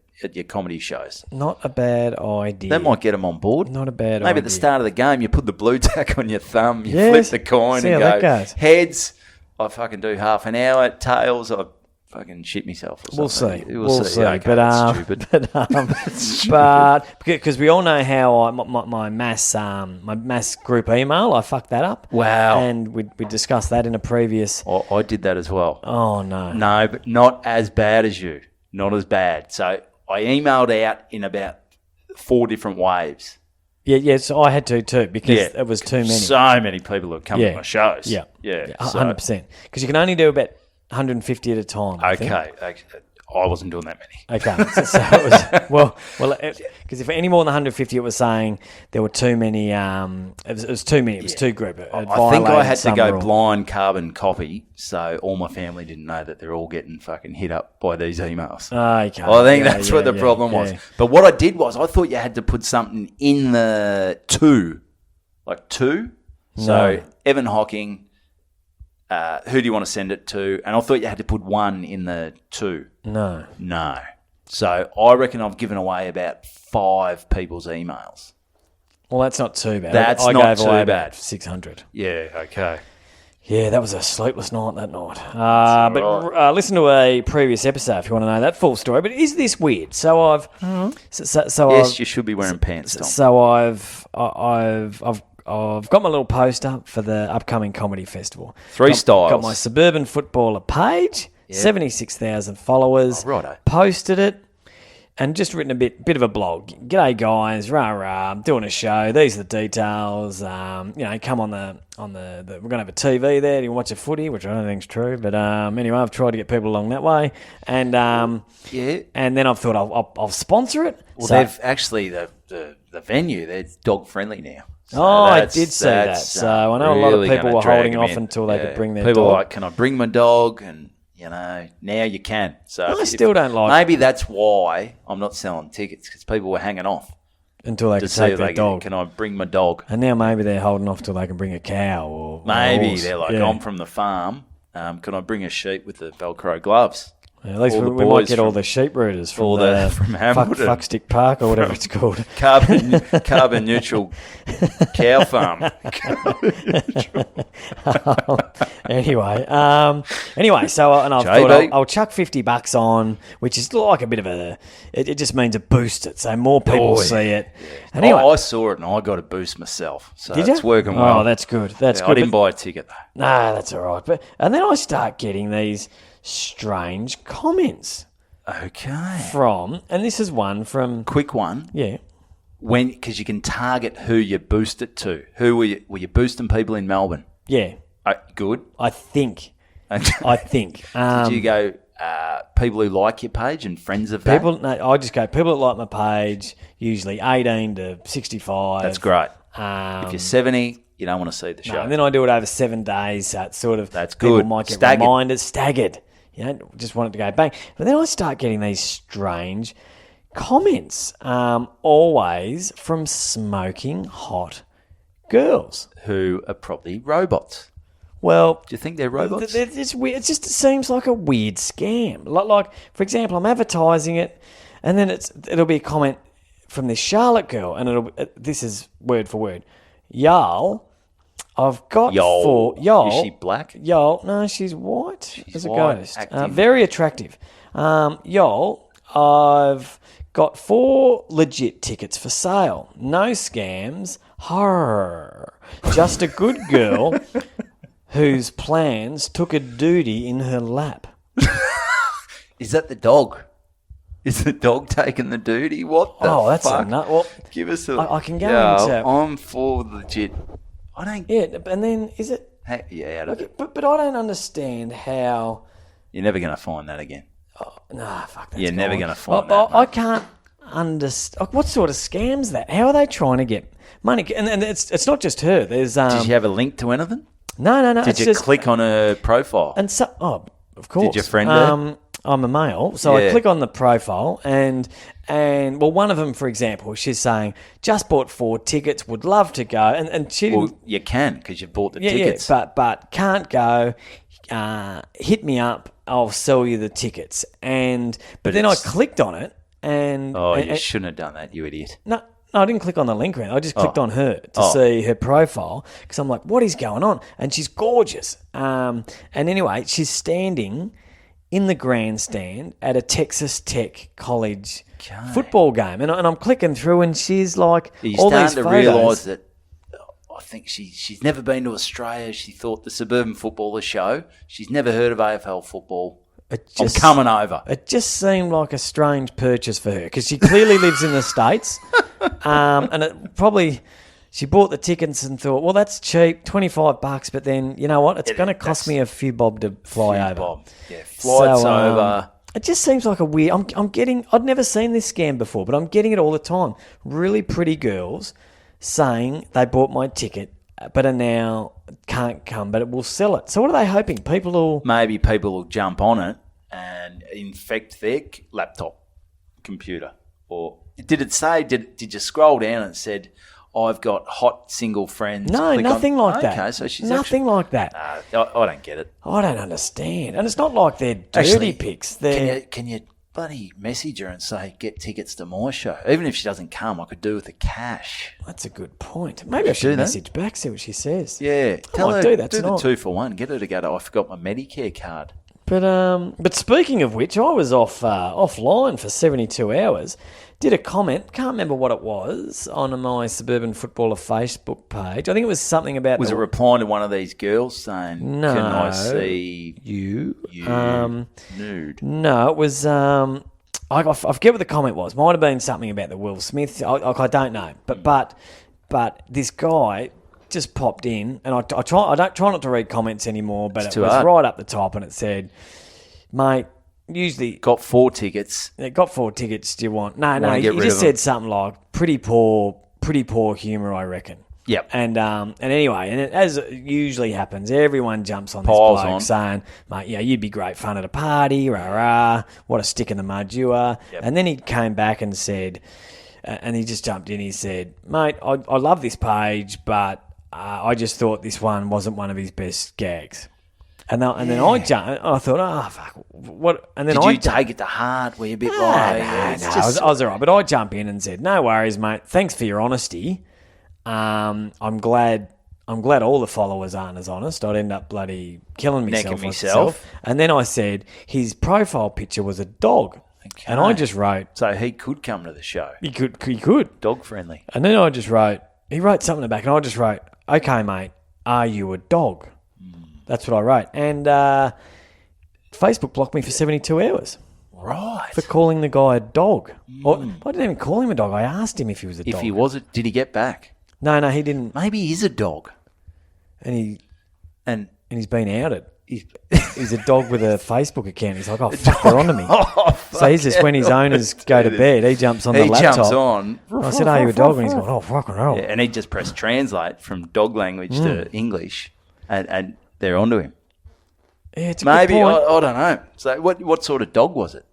comedy shows. Not a bad idea. That might get them on board. Not a bad idea. Maybe at the start of the game, you put the blue tack on your thumb, you flip the coin and go, heads... I fucking do half an hour. Tails, I fucking shit myself or something. We'll see. Okay, but stupid. but because we all know how my mass group email, I fucked that up. Wow. And we discussed that in a previous... I did that as well. Oh, no. No, but not as bad as you. Not as bad. So I emailed out in about 4 different waves. Yeah, so I had to too, because it was too many. So many people have come to my shows. Yeah. 100%. Because you can only do about 150 at a time. Okay. I wasn't doing that many. Okay. So it was, because if any more than 150, it was saying there were too many, it was too many, it was too group. I think I had to go blind carbon copy, so all my family didn't know that they're all getting fucking hit up by these emails. Okay. I think that's what the problem was. But what I did was, I thought you had to put something in the 2. Like 2? So, Evan Hocking, who do you want to send it to? And I thought you had to put 1 in the 2. No. So I reckon I've given away about 5 people's emails. Well, that's not too bad. That's I not gave too away bad. About 600. Yeah, okay. Yeah, that was a sleepless night that night. Listen to a previous episode if you want to know that full story. But is this weird? So I've... Yes, you should be wearing pants, Tom. So I've got my little poster for the upcoming comedy festival. 3 styles. Got my Suburban Footballer page, 76,000 followers. Righto. Posted it and just written a bit of a blog. G'day guys, rah, doing a show. These are the details. Come on the we're going to have a TV there. Do you watch a footy? Which I don't think is true. But anyway, I've tried to get people along that way. And and then I've thought I'll sponsor it. Well, they've actually, the venue, they're dog friendly now. So I did see that. So I know really a lot of people were holding off until they could bring their people dog. Like, can I bring my dog? And now you can. So I still don't like Maybe that's why I'm not selling tickets, because people were hanging off until they to could see take if their they dog. can I bring my dog. And now maybe they're holding off till they can bring a cow or a Maybe horse. they're like, Yeah. I'm from the farm. Can I bring a sheep with the Velcro gloves? At least all we the might boys get all from- the sheep rooters from, all from Hamilton. Fuckstick Park or whatever it's called. Carbon neutral cow farm. Anyway, so and I've JB. thought I'll chuck $50 on, which is like a bit of a. It just means a boost it, so more people see it. Anyway, I saw it and I got a boost myself, so did it's you? working well. Oh, that's good. That's Yeah, good. I didn't buy a ticket though. Nah, that's all right. And then I start getting these strange comments Okay. and this is one from Quick one. yeah. Because you can target who you boost it to. Who were you boosting people in Melbourne? Yeah, Good. I think. Did you go people who like your page and friends of that? I just go people that like my page, usually 18 to 65. That's great. Um, If you're 70, you don't want to see the show. and then I do it over 7 days, so it's sort of That's people good. might get Staggered. reminders, staggered. Just want it to go bang. But then I start getting these strange comments, always from smoking hot girls. Who are probably robots. Well, Do you think they're robots? it's weird. It seems like a weird scam. Like, for example, I'm advertising it, and then it'll be a comment from this Charlotte girl, and this is word for word. Y'all, I've got four. Y'all, Is she black? Y'all, no, she's white as a white, ghost. active. Very attractive. Y'all, I've got 4 legit tickets for sale. No scams. Horror. Just a good girl whose plans took a duty in her lap. Is that the dog? Is the dog taking the duty? What the That's fuck? a nut. Well, Give us a... I can go into... I'm for legit... I don't... Yeah, and then is it... Hey, yeah, out of it. But I don't understand how... You're never going to find that again. Nah, fuck that. You're never going to find that. I can't understand. What sort of scam's that? How are they trying to get money? And it's not just her. There's Did you have a link to anything? no. Did it's you just, click on her profile? And so, of course. Did your friend her? I'm a male, so I Yeah. click on the profile and one of them, for example, she's saying just bought 4 tickets, would love to go, and she didn't. Well, you can because you bought the Yeah, tickets. but can't go. Hit me up. I'll sell you the tickets. But then I clicked on it, and you shouldn't have done that, you idiot. no, I didn't click on the link. I just clicked on her to see her profile because I'm like, what is going on? And she's gorgeous. And anyway, she's standing in the grandstand at a Texas Tech college football game, and I'm clicking through, and she's like, Are you all starting these to photos. realise that I think she's never been to Australia. She thought the Suburban Footballer show. She's never heard of AFL football. I'm coming over. It just seemed like a strange purchase for her because she clearly lives in the States. And it probably, she bought the tickets and thought, well, that's cheap, $25. But then, you know what? It's going to cost me a few bob to fly over. Bob. Yeah, flights over. It just seems like a weird. I'd never seen this scam before, but I'm getting it all the time. Really pretty girls saying they bought my ticket, but are now can't come, but it will sell it. So what are they hoping? Maybe people will jump on it and infect their laptop, computer. Or did it say? Did you scroll down and it said, "I've got hot single friends"? No, nothing like that. Okay, so she's nothing like that. I don't get it. I don't understand, and it's not like they're dirty pics. Can you bloody message her and say, get tickets to my show? Even if she doesn't come, I could do with the cash. That's a good point. Maybe I should do that. message back, see what she says. Yeah, I might do that do the tonight. 2-for-1. Get her to go to, I forgot my Medicare card. But speaking of which, I was offline for 72 hours. Did a comment, can't remember what it was, on my Suburban Footballer Facebook page. I think it was something about... Was it replying to one of these girls saying, No. can I see you? nude? No, it was... I forget what the comment was. Might have been something about the Will Smith. I don't know. But this guy just popped in, and I try not to read comments anymore, but it was hard. right up the top, and it said, mate, usually... Got 4 tickets. Got 4 tickets. Do you want? No. Wanna He get rid just of them. said something like pretty poor humour, I reckon. Yep. And anyway, and as it usually happens, everyone jumps on this Piles bloke on. saying, mate, you'd be great fun at a party, rah-rah, what a stick in the mud you are. Yep. And then he came back and said, and he just jumped in, he said, mate, I love this page, but I just thought this one wasn't one of his best gags. And then I jumped. I thought, oh fuck, what? And then Did I you take it to heart? Were you a bit like, I was all right. But I jump in and said, no worries, mate. Thanks for your honesty. I'm glad all the followers aren't as honest. I'd end up bloody killing Necking myself. And then I said his profile picture was a dog, and I just wrote, so he could come to the show. He could. Dog friendly. And then I just wrote, he wrote something back, and I just wrote, okay, mate, are you a dog? That's what I wrote. And Facebook blocked me for 72 hours. Right. For calling the guy a dog. Or, I didn't even call him a dog. I asked him if he was a dog. If he was, did he get back? No, he didn't. Maybe he's a dog. And And he's been outed. He's a dog with a Facebook account. He's like, oh, fuck, they're onto me. So he's just when his owners go to bed, he jumps on the laptop. He jumps on. I said, are you a dog? And he's going, oh, fucking hell. Yeah, and he just pressed translate from dog language to English, and they're onto him. Yeah, it's a Maybe, good point. I don't know. So what sort of dog was it?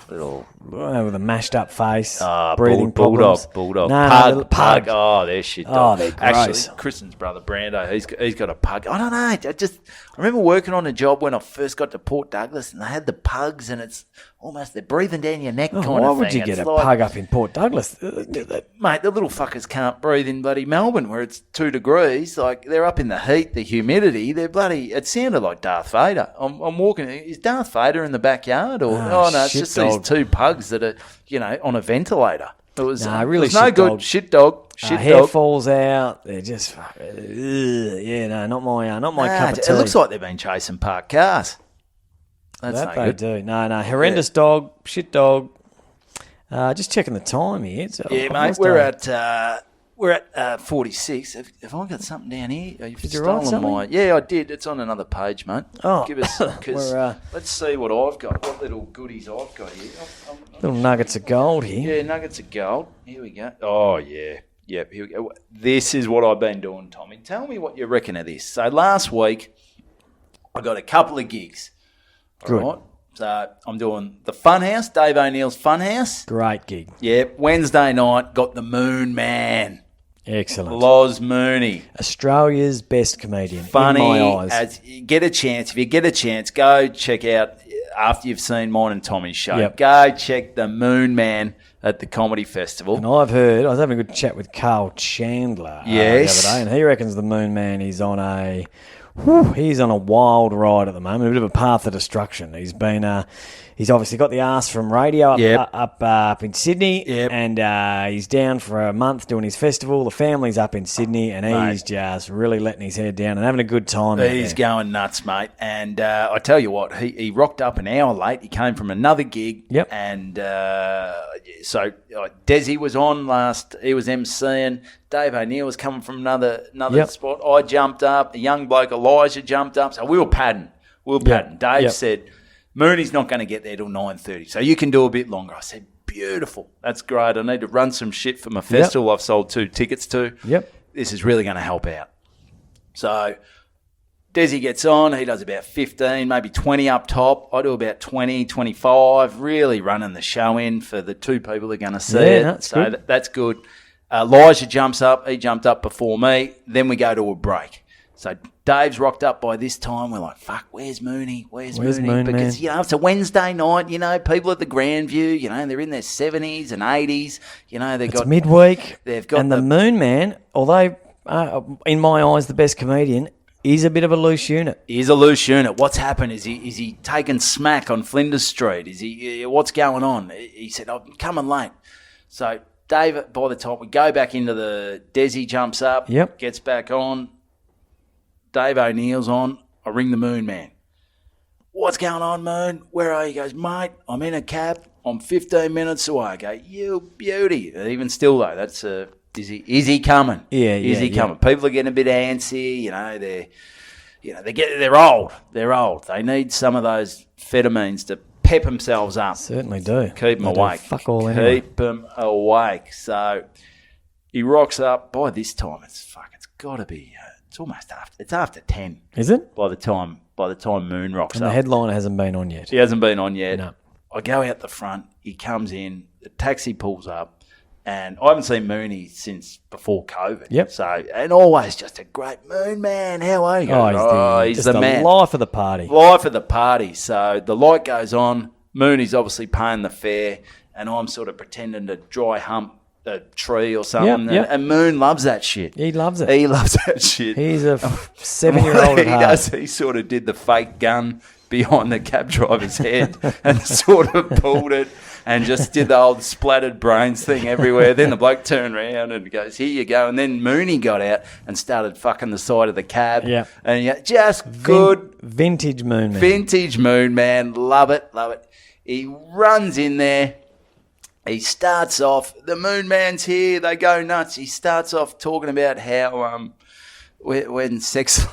Little, with a mashed up face, breathing bulldog, problems. bulldog, No, pug. Oh, they're shit. Oh, they're gross. Actually, Kristen's brother Brando, he's got a pug. I don't know. I remember working on a job when I first got to Port Douglas, and they had the pugs, and it's almost they're breathing down your neck kind of thing. Why would you get a pug up in Port Douglas? Mate, the little fuckers can't breathe in bloody Melbourne where it's 2 degrees. Like, they're up in the heat, the humidity. They're bloody... It sounded like Darth Vader. I'm walking... Is Darth Vader in the backyard? Or no, it's just these 2 pugs that are, on a ventilator. It was, really it was no good. dog. Shit dog. Shit hair dog. falls out. They're just... not my cup of tea. It looks like they've been chasing parked cars. That's that no they good. do. No, horrendous dog, shit dog. Just checking the time here. Yeah, mate, we're at 46. Have I got something down here? Did you write something? Yeah, I did. It's on another page, mate. Oh. Give us because let's see what I've got. What little goodies I've got here. Little nuggets of gold here. Yeah, nuggets of gold. Here we go. Oh yeah, yep. Here we go. This is what I've been doing, Tommy. Tell me what you reckon of this. So last week, I got a couple of gigs. Good. All right? So I'm doing the Funhouse, Dave O'Neill's Funhouse. Great gig. Yep. Wednesday night, got the Moon Man. Excellent. Loz Mooney. Australia's best comedian, Funny. in my eyes. If you get a chance, go check out, after you've seen mine and Tommy's show, Yep. go check the Moon Man at the Comedy Festival. And I've heard, I was having a good chat with Carl Chandler Yes. the other day, and he reckons the Moon Man is on he's on a wild ride at the moment, a bit of a path of destruction. He's been, he's obviously got the arse from radio up in Sydney, Yep. and he's down for a month doing his festival. The family's up in Sydney, and he's just really letting his head down and having a good time. He's going nuts, mate. And I tell you what, he rocked up an hour late. He came from another gig. Yep. And so Desi was on last. He was emceeing. Dave O'Neill was coming from another Yep. spot. I jumped up. A young bloke, Elijah, jumped up. So we were padding. Dave Yep. said, Mooney's not going to get there till 9:30, so you can do a bit longer. I said, beautiful. That's great. I need to run some shit for my festival I've sold 2 tickets to. Yep. This is really going to help out. So Desi gets on. He does about 15, maybe 20 up top. I do about 20, 25, really running the show in for the 2 people who are going to see it. That's so good. that's good. Elijah jumps up. He jumped up before me. Then we go to a break. So Dave's rocked up by this time. We're like, fuck, where's Mooney? Where's Mooney? Moon Because, Man? it's a Wednesday night, people at the Grandview, they're in their 70s and 80s. It's midweek, they've got and the Moon Man, although in my eyes the best comedian, is a bit of a loose unit. He's a loose unit. What's happened? Is he taking smack on Flinders Street? What's going on? He said, I'm coming late. So Dave, by the time we go back into the Desi jumps up, Yep. gets back on. Dave O'Neill's on. I ring the Moon Man. What's going on, Moon? Where are you? He goes, mate, I'm in a cab. I'm 15 minutes away. I go, you beauty. Even still, though, that's is he coming? Is he coming? People are getting a bit antsy. They're old. They're old. They need some of those amphetamines to pep themselves up. Certainly do. Keep them They do awake. fuck all anyway. Keep them awake. So he rocks up. By this time, it's got to be. It's almost after. It's after 10. Is it? By the time Moon rocks And up. the headliner hasn't been on yet. He hasn't been on yet. No. I go out the front. He comes in. The taxi pulls up. And I haven't seen Mooney since before COVID. Yep. So, and always just a great Moon man. How are you? He's just the the man. life of the party. Life of the party. So the light goes on. Mooney's obviously paying the fare. And I'm sort of pretending to dry hump a tree or something. Yep. And Moon loves that shit. He loves it. He loves that shit. He's a 7-year-old at heart. He sort of did the fake gun behind the cab driver's head and sort of pulled it and just did the old splattered brains thing everywhere. Then the bloke turned around and goes, here you go. And then Mooney got out and started fucking the side of the cab. Yeah. And just good. Vintage Moon man. Vintage Moon man. Love it. Love it. He runs in there. He starts off, the Moon Man's here, they go nuts. He starts off talking about how when sex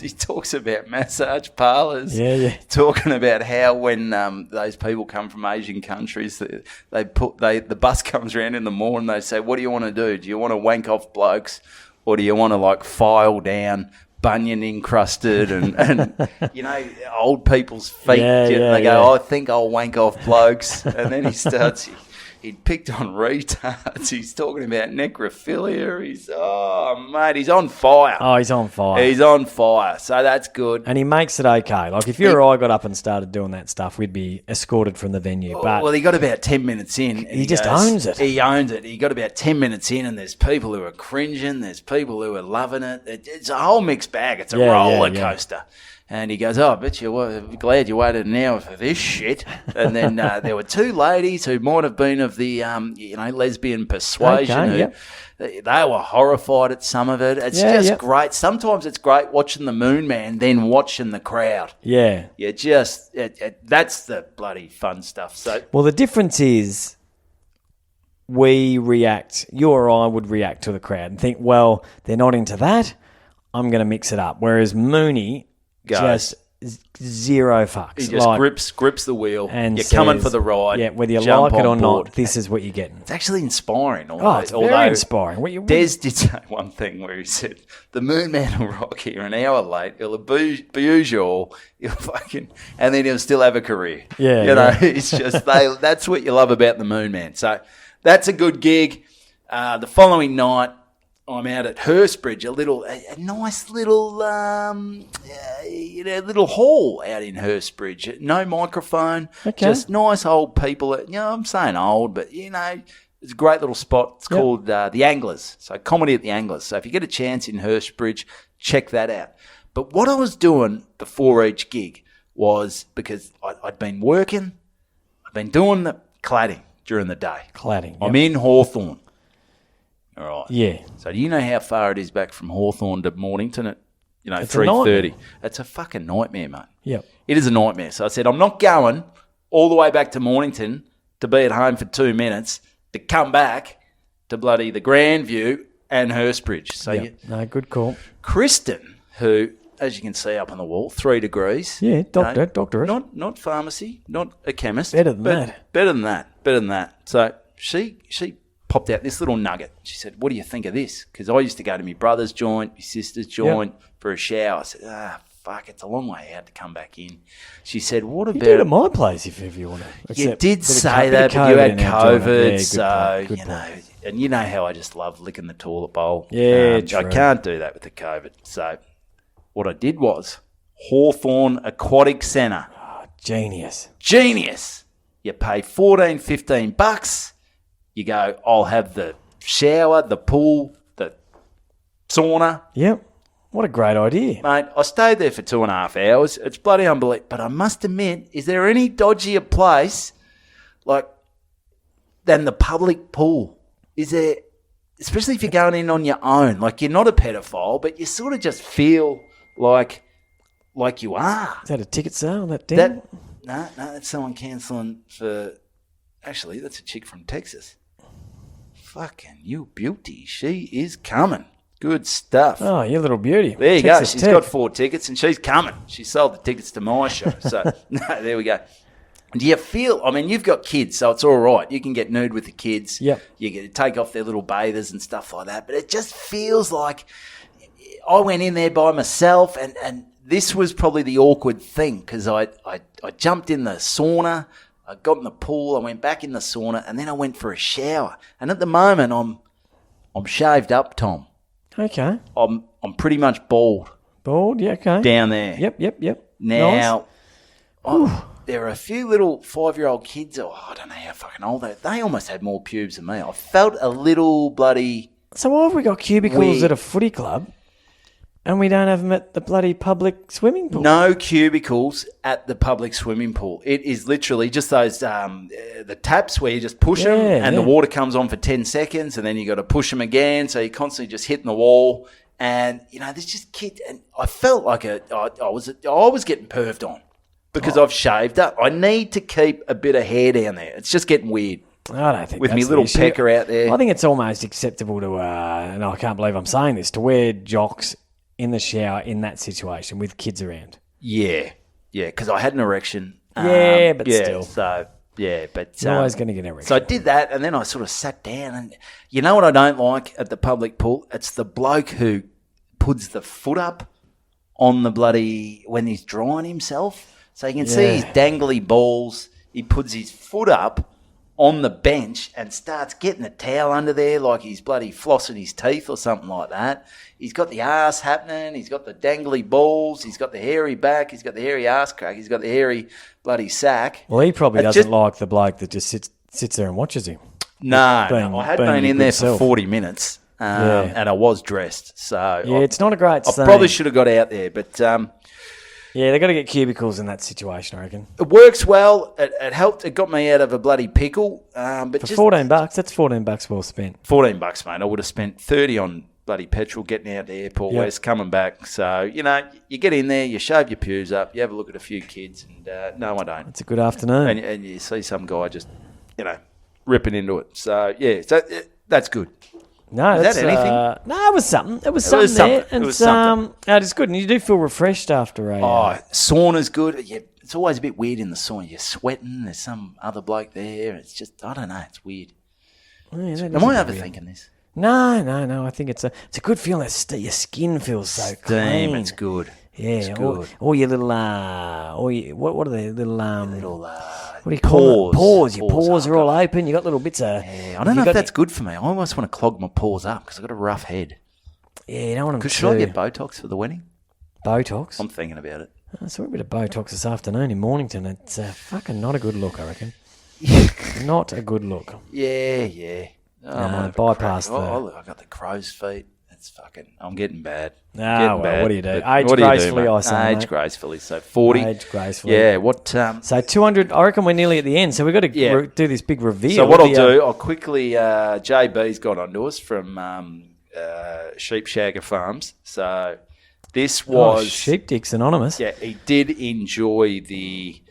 he talks about massage parlours. Yeah. Talking about how when those people come from Asian countries, the bus comes around in the morning, they say, what do you want to do? Do you want to wank off blokes or do you want to like file down bunion encrusted and old people's feet? They go, I think I'll wank off blokes. And then he starts... He'd picked on retards. He's talking about necrophilia. He's on fire. Oh, he's on fire. He's on fire. So that's good. And he makes it okay. Like if you or I got up and started doing that stuff, we'd be escorted from the venue. But well, he got about 10 minutes in. He just owns it. He owns it. He got about 10 minutes in and there's people who are cringing. There's people who are loving it. It's a whole mixed bag. It's a roller coaster. And he goes, I bet you're glad you waited an hour for this shit. And then there were two ladies who might have been of the, lesbian persuasion. Okay, They were horrified at some of it. It's great. Sometimes it's great watching the Moon Man, then watching the crowd. Yeah. That's the bloody fun stuff. So, well, the difference is you or I would react to the crowd and think, well, they're not into that. I'm going to mix it up. Whereas Mooney... just zero fucks. He just grips the wheel. And you're coming for the ride. Yeah, whether you jump like it or on board. not, this is what you're getting. It's actually inspiring. It's very inspiring. Des did say one thing where he said, the Moon Man will rock here an hour late. He'll abuse you all. He'll fucking... And then he'll still have a career. Yeah. It's just... that's what you love about the Moon Man. So that's a good gig. The following night, I'm out at Hurstbridge, a nice little little hall out in Hurstbridge. No microphone, just nice old people. I'm saying old, but it's a great little spot. It's called The Anglers, so comedy at The Anglers. So if you get a chance in Hurstbridge, check that out. But what I was doing before each gig was, because I'd been working, I'd been doing the cladding during the day. Cladding. I'm in Hawthorn. All right. Yeah. So do you know how far it is back from Hawthorn to Mornington at, It's 3:30? It's a fucking nightmare, mate. Yep. It is a nightmare. So I said, I'm not going all the way back to Mornington to be at home for 2 minutes to come back to bloody the Grandview and Hurstbridge. So no, good call. Kristen, who, as you can see up on the wall, 3 degrees. Yeah, doctorate. Not pharmacy, not a chemist. Better than that. Better than that. So she popped out this little nugget. She said, what do you think of this? Because I used to go to my brother's joint, my sister's joint for a shower. I said, fuck, it's a long way out to come back in. She said, what about... You do it at my place if you want to. You did say that, but you had COVID, so, and you know how I just love licking the toilet bowl. Yeah, I can't do that with the COVID. So what I did was Hawthorn Aquatic Centre. Oh, genius. You pay $14-15. You go, I'll have the shower, the pool, the sauna. Yep. What a great idea. Mate, I stayed there for 2.5 hours. It's bloody unbelievable. But I must admit, is there any dodgier place than the public pool? Is there, especially if you're going in on your own? Like, you're not a pedophile, but you sort of just feel like you are. Is that a ticket sale? No, that's someone cancelling for... Actually, that's a chick from Texas. Fucking you beauty. She is coming. Good stuff. Oh, you little beauty. There you go. She's got 4 tickets and she's coming. She sold the tickets to my show. So, no, there we go. Do you feel, I mean, you've got kids, so it's all right. You can get nude with the kids. Yep. You can take off their little bathers and stuff like that. But it just feels like I went in there by myself, and this was probably the awkward thing because I jumped in the sauna, I got in the pool, I went back in the sauna, and then I went for a shower. And at the moment, I'm shaved up, Tom. Okay. I'm pretty much bald. Bald, yeah, okay. Down there. Yep. Now, there are a few little 5-year-old kids, I don't know how fucking old they are. They almost had more pubes than me. I felt a little bloody... So why have we got cubicles Weird. at a footy club and we don't have them at the bloody public swimming pool? No cubicles at the public swimming pool. It is literally just those the taps where you just push them and the water comes on for 10 seconds and then you got to push them again. So you're constantly just hitting the wall. And, there's just kids. And I felt like I was getting perved on. Because I've shaved up. I need to keep a bit of hair down there. It's just getting weird. I don't think with that's me little the issue. pecker out there. I think it's almost acceptable to, and I can't believe I'm saying this, to wear jocks in the shower in that situation with kids around. Yeah, because I had an erection. But still. So, but... You're always going to get an erection. So I did that, and then I sort of sat down, and you know what I don't like at the public pool? It's the bloke who puts the foot up on the bloody... when he's drying himself. So you can see his dangly balls. He puts his foot up on the bench and starts getting the towel under there like he's bloody flossing his teeth or something like that. He's got the arse happening. He's got the dangly balls. He's got the hairy back. He's got the hairy arse crack. He's got the hairy bloody sack. Well, he probably doesn't like the bloke that just sits there and watches him. No, I had been in there for 40 minutes and I was dressed. So it's not a great scene. I probably should have got out there, but... yeah, they got to get cubicles in that situation, I reckon. It works well. It helped. It got me out of a bloody pickle. But for $14, that's $14 well spent. $14, mate. I would have spent 30 on bloody petrol getting out to Airport West, coming back. So, you get in there, you shave your pubes up, you have a look at a few kids, and no, I don't. It's a good afternoon. And you see some guy just, ripping into it. So, that's good. No, is that anything? No, it was something. It was something there. And it was something. It's good. And you do feel refreshed after a... sauna's good. Yeah, it's always a bit weird in the sauna. You're sweating. There's some other bloke there. It's just, I don't know. It's weird. Yeah, Am I overthinking this? No. I think it's a good feeling. Your skin feels so clean. It's good. Yeah, it's good. All your little, what are they? Little, what do you Pores. call it? Pores. Your pores are all open. You got little bits of... Yeah, I don't know if that's good for me. I almost want to clog my pores up because I've got a rough head. Yeah, you don't want them to... Should I get Botox for the wedding? Botox? I'm thinking about it. So we're a bit of Botox this afternoon in Mornington. It's fucking not a good look, I reckon. Not a good look. Yeah. Bypass I got the crow's feet. It's fucking... I'm getting bad. What do you do? Age gracefully, I say. Age gracefully. So 40. Age gracefully. Yeah, what... so 200... I reckon we're nearly at the end, so we've got to do this big reveal. So what I'll do, I'll quickly... JB's got onto us from Sheep Shagger Farms. So this was... Sheep Dicks Anonymous. Yeah, he did enjoy the...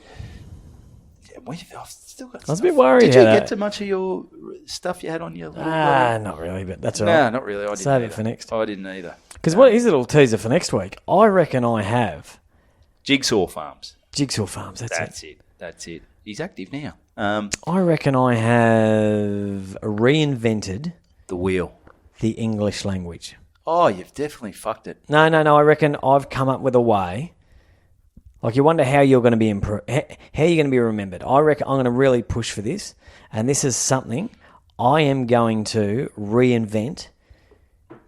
I've still got I was a bit worried. Did you get to much of your stuff you had on your... not really, but that's all right. No, not really. I didn't Save it for next. I didn't either. Because what is a little teaser for next week? I reckon I have... Jigsaw Farms. That's it. He's active now. I reckon I have reinvented... The wheel. The English language. Oh, you've definitely fucked it. No. I reckon I've come up with a way... Like, you wonder how you're going to be how you're going to be remembered. I reckon I'm going to really push for this, and this is something I am going to reinvent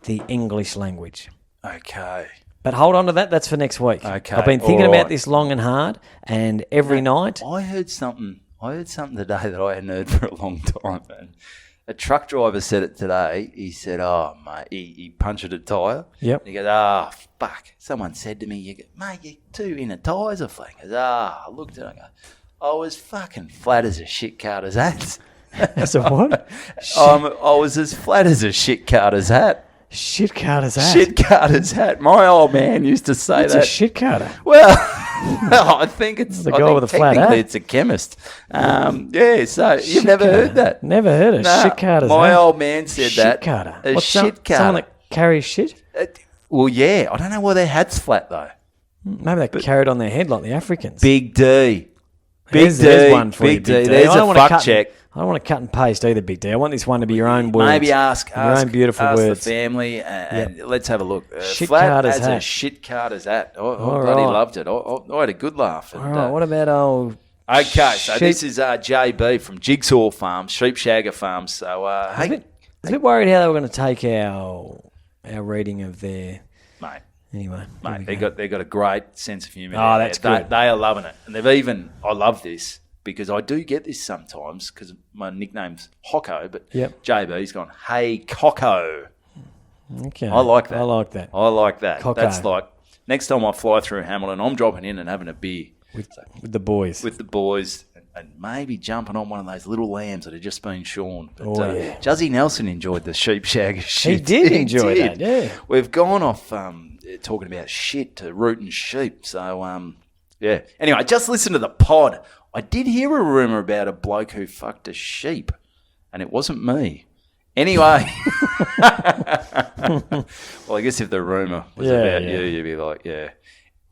the English language. Okay. But hold on to that. That's for next week. Okay. I've been thinking about this long and hard, and every night... I heard something today that I hadn't heard for a long time, man. A truck driver said it today. He said, oh, mate, he punctured a tyre. Yep. And he goes, fuck. Someone said to me, mate, you're too in a tyres or flat. He goes, I looked at it and I go, I was fucking flat as a shit carter's hat. As a what? I was as flat as a shit carter's hat. Shit carter's hat? Shit carter's hat. My old man used to say What's that. a shit carter? Well, I think it's the guy with a flat hat. It's a chemist. So you've never heard that? Never heard of shit carter's My hat. old man said shit that. Carter. A What's shit carter. Someone that carries shit? Well, yeah. I don't know why their hat's flat though. Maybe they carry it on their head like the Africans. Big D. There's one for you, Big D. Big D. There's I don't a wanna fuck cut- check. I don't want to cut and paste either, Big D. I want this one to be your own words. Maybe ask your own beautiful ask words. the family and let's have a look. Shit Flat Carter's as a hat. shit Carter's hat. I All bloody right. loved it. I had a good laugh. And, All right, what about old... okay, so sheep- this is JB from Jigsaw Farm, Sheep Shagger Farm. So, I was hey, a bit worried how they were going to take our reading of their... mate. Anyway. Mate, there we they got a great sense of humour. Oh, that's good. They are loving it, and they've even. I love this because I do get this sometimes because my nickname's Hocko, but Yep. JB's gone, "Hey Cocko." Okay. I like that. I like that. I like that. Cocko. That's like next time I fly through Hamilton, I'm dropping in and having a beer With the boys. with the boys. And maybe jumping on one of those little lambs that had just been shorn. But, yeah. Juzzy Nelson enjoyed the sheep shagger shit. He did enjoy that, yeah. We've gone off talking about shit to rooting sheep. So, yeah. Anyway, just listen to the pod. I did hear a rumour about a bloke who fucked a sheep, and it wasn't me. Anyway. Well, I guess if the rumour was about you, you'd be like, yeah.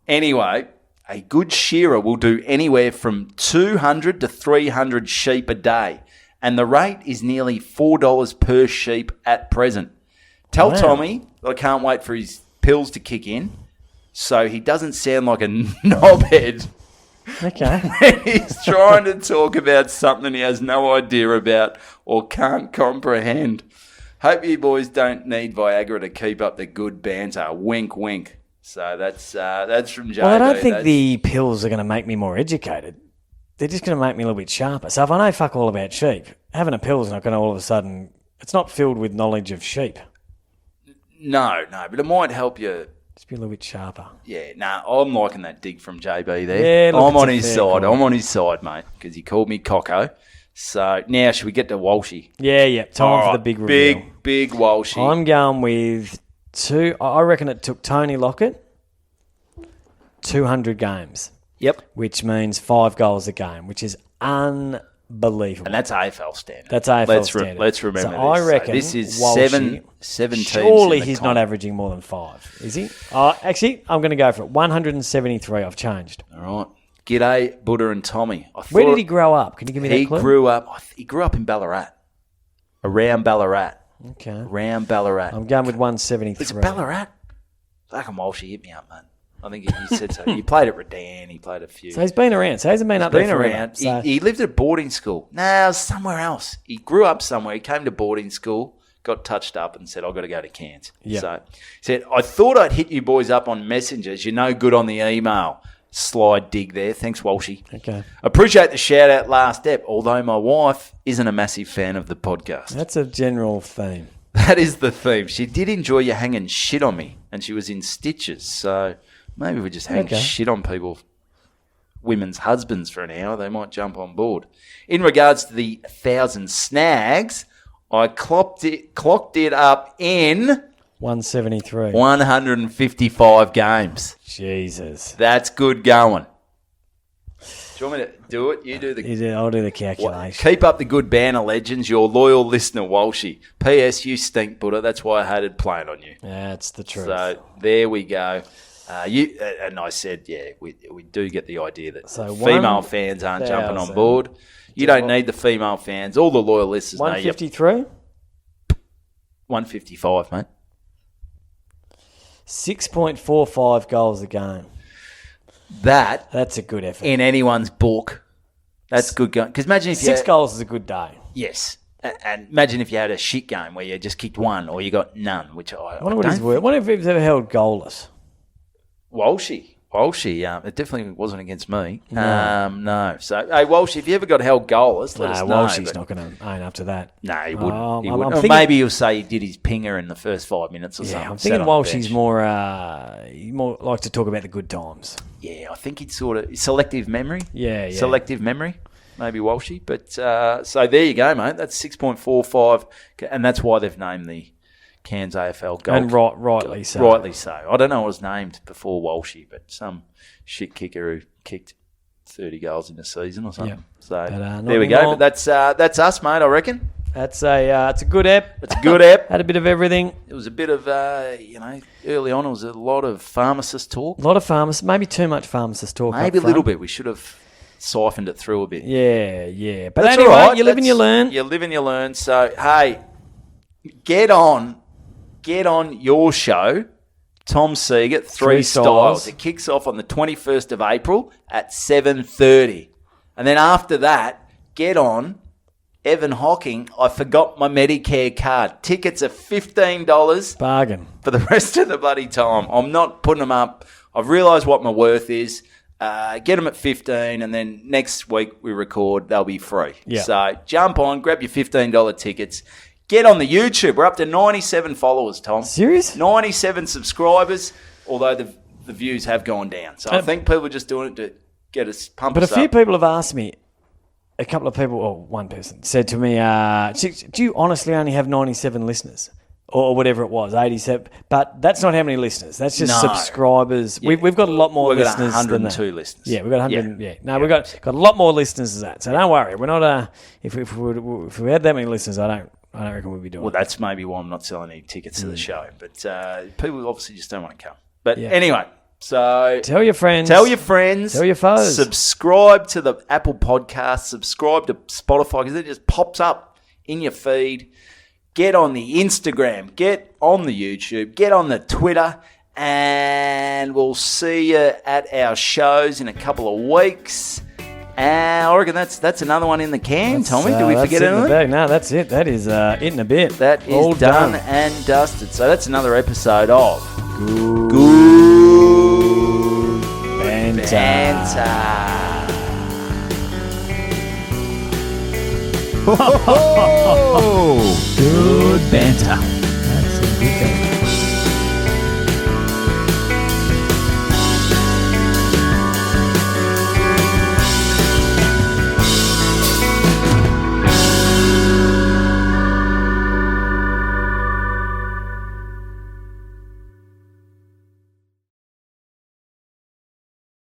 Anyway, a good shearer will do anywhere from 200 to 300 sheep a day, and the rate is nearly $4 per sheep at present. Tell Tommy that I can't wait for his pills to kick in so he doesn't sound like a knobhead Okay. when he's trying to talk about something he has no idea about or can't comprehend. Hope you boys don't need Viagra to keep up the good banter. Wink, wink. So that's from JB. Well, I don't think That's- the pills are going to make me more educated. They're just going to make me a little bit sharper. So if I know fuck all about sheep, having a pill is not going to all of a sudden... It's not filled with knowledge of sheep. No, but it might help you. Just be a little bit sharper. Yeah, I'm liking that dig from JB there. Yeah, look, I'm it's on a his fair side. call. I'm on his side, mate, because he called me Cocko. So now should we get to Walshy? Yeah. Time All for right, the big reveal. Big Walshy. I'm going with I reckon it took Tony Lockett 200 games, Yep. which means 5 goals a game, which is unbelievable. And that's AFL standard. That's AFL standard. Let's remember so this. I reckon this is Walshy, seven teams. Surely in the he's comp. not averaging more than 5, is he? Actually, I'm going to go for it. 173. I've changed. All right. G'day, Buddha and Tommy. Where did he grow up? Can you give me that He clue? grew up in Ballarat. Around Ballarat. Okay. Around Ballarat. I'm going with 173. Is it Ballarat? Fucking Walshy, hit me up, man. I think he said so. He played at Redan. He played a few. So he's been around. So he hasn't been up there Been forever. around. So He lived at boarding school. No, it was somewhere else. He grew up somewhere. He came to boarding school, got touched up, and said, "I've got to go to Cairns." Yeah. So he said, "I thought I'd hit you boys up on messengers. You're no good on the email." Slide dig there. Thanks, Walshy. okay. Appreciate the shout out last ep. Although my wife isn't a massive fan of the podcast. That's a general theme. That is the theme. She did enjoy you hanging shit on me, and she was in stitches. So maybe we just hang shit on people, women's husbands for an hour. They might jump on board. In regards to the 1,000 snags, I clocked it up in 173. 155 games. Jesus. That's good going. Do you want me to do it? You do the... I'll do the calculation. Keep up the good banner, legends. Your loyal listener, Walshy. P.S. You stink, Buddha. That's why I hated playing on you. That's the truth. So there we go. And I said, yeah, we do get the idea that female fans aren't jumping on board. You don't need the female fans. All the loyal listeners know you. 153? 155, mate. 6.45 goals a game. That's a good effort. in anyone's book. That's good going. Because imagine if 6 goals is a good day. Yes. And imagine if you had a shit game where you just kicked one or you got none, which I wonder what his word. Wonder if he's ever held goalless. Walshy, it definitely wasn't against me. No. So, hey, Walshy, if you ever got held goalless, let us know. Walshy's not going to own up to that. No, he wouldn't. He I'm wouldn't. Or thinking- maybe he'll say he did his pinger in the first 5 minutes or something. Yeah, I'm sat thinking on the Walshy's bench. more, he more likes to talk about the good times. Yeah, I think he's sort of selective memory. Yeah. Selective memory, maybe Walshy. But so there you go, mate. That's 6.45, and that's why they've named the Cairns AFL goal. And rightly so. Rightly so. I don't know what was named before Walshy, but some shit kicker who kicked 30 goals in a season or something. Yeah. So But, there we go. anymore. But that's us, mate, I reckon. It's a good ep. It's a good ep. Had a bit of everything. It was a bit of, early on it was a lot of pharmacist talk. A lot of pharmacists. Maybe too much pharmacist talk. Maybe up a little front. bit. We should have siphoned it through a bit. Yeah. But That's anyway, all right. you live and you learn. You live and you learn. So, hey, get on your show, Tom Siegert, Three Styles. It kicks off on the 21st of April at 7:30. And then after that, get on Evan Hocking. I forgot my Medicare card. Tickets are $15. Bargain. For the rest of the bloody time. I'm not putting them up. I've realised what my worth is. Get them at 15, and then next week we record. They'll be free. Yeah. So jump on, grab your $15 tickets. Get on the YouTube. We're up to 97 followers, Tom. Serious? 97 subscribers, although the views have gone down. So I think people are just doing it to get us pumped But us a few up. people have asked me, a couple of people, or one person, said to me, do you honestly only have 97 listeners? Or whatever it was, 87. But that's not how many listeners. That's just subscribers. Yeah. We've got a lot more We've got listeners than that. 102 listeners. Yeah, we've got 100. Yeah. No, we've got a lot more listeners than that. So don't worry. We're not. If we had that many listeners, I don't reckon we'd be doing. Well, that's maybe why I'm not selling any tickets to the show. But people obviously just don't want to come. But anyway, so tell your friends. Tell your friends. Tell your foes. Subscribe to the Apple Podcast. Subscribe to Spotify because it just pops up in your feed. Get on the Instagram. Get on the YouTube. Get on the Twitter. And we'll see you at our shows in a couple of weeks. I reckon that's another one in the can, Tommy. Did we forget anything? No, that's it. That is it in a bit. That is all done and dusted. So that's another episode of Good Banter. Good banter. That's a good banter.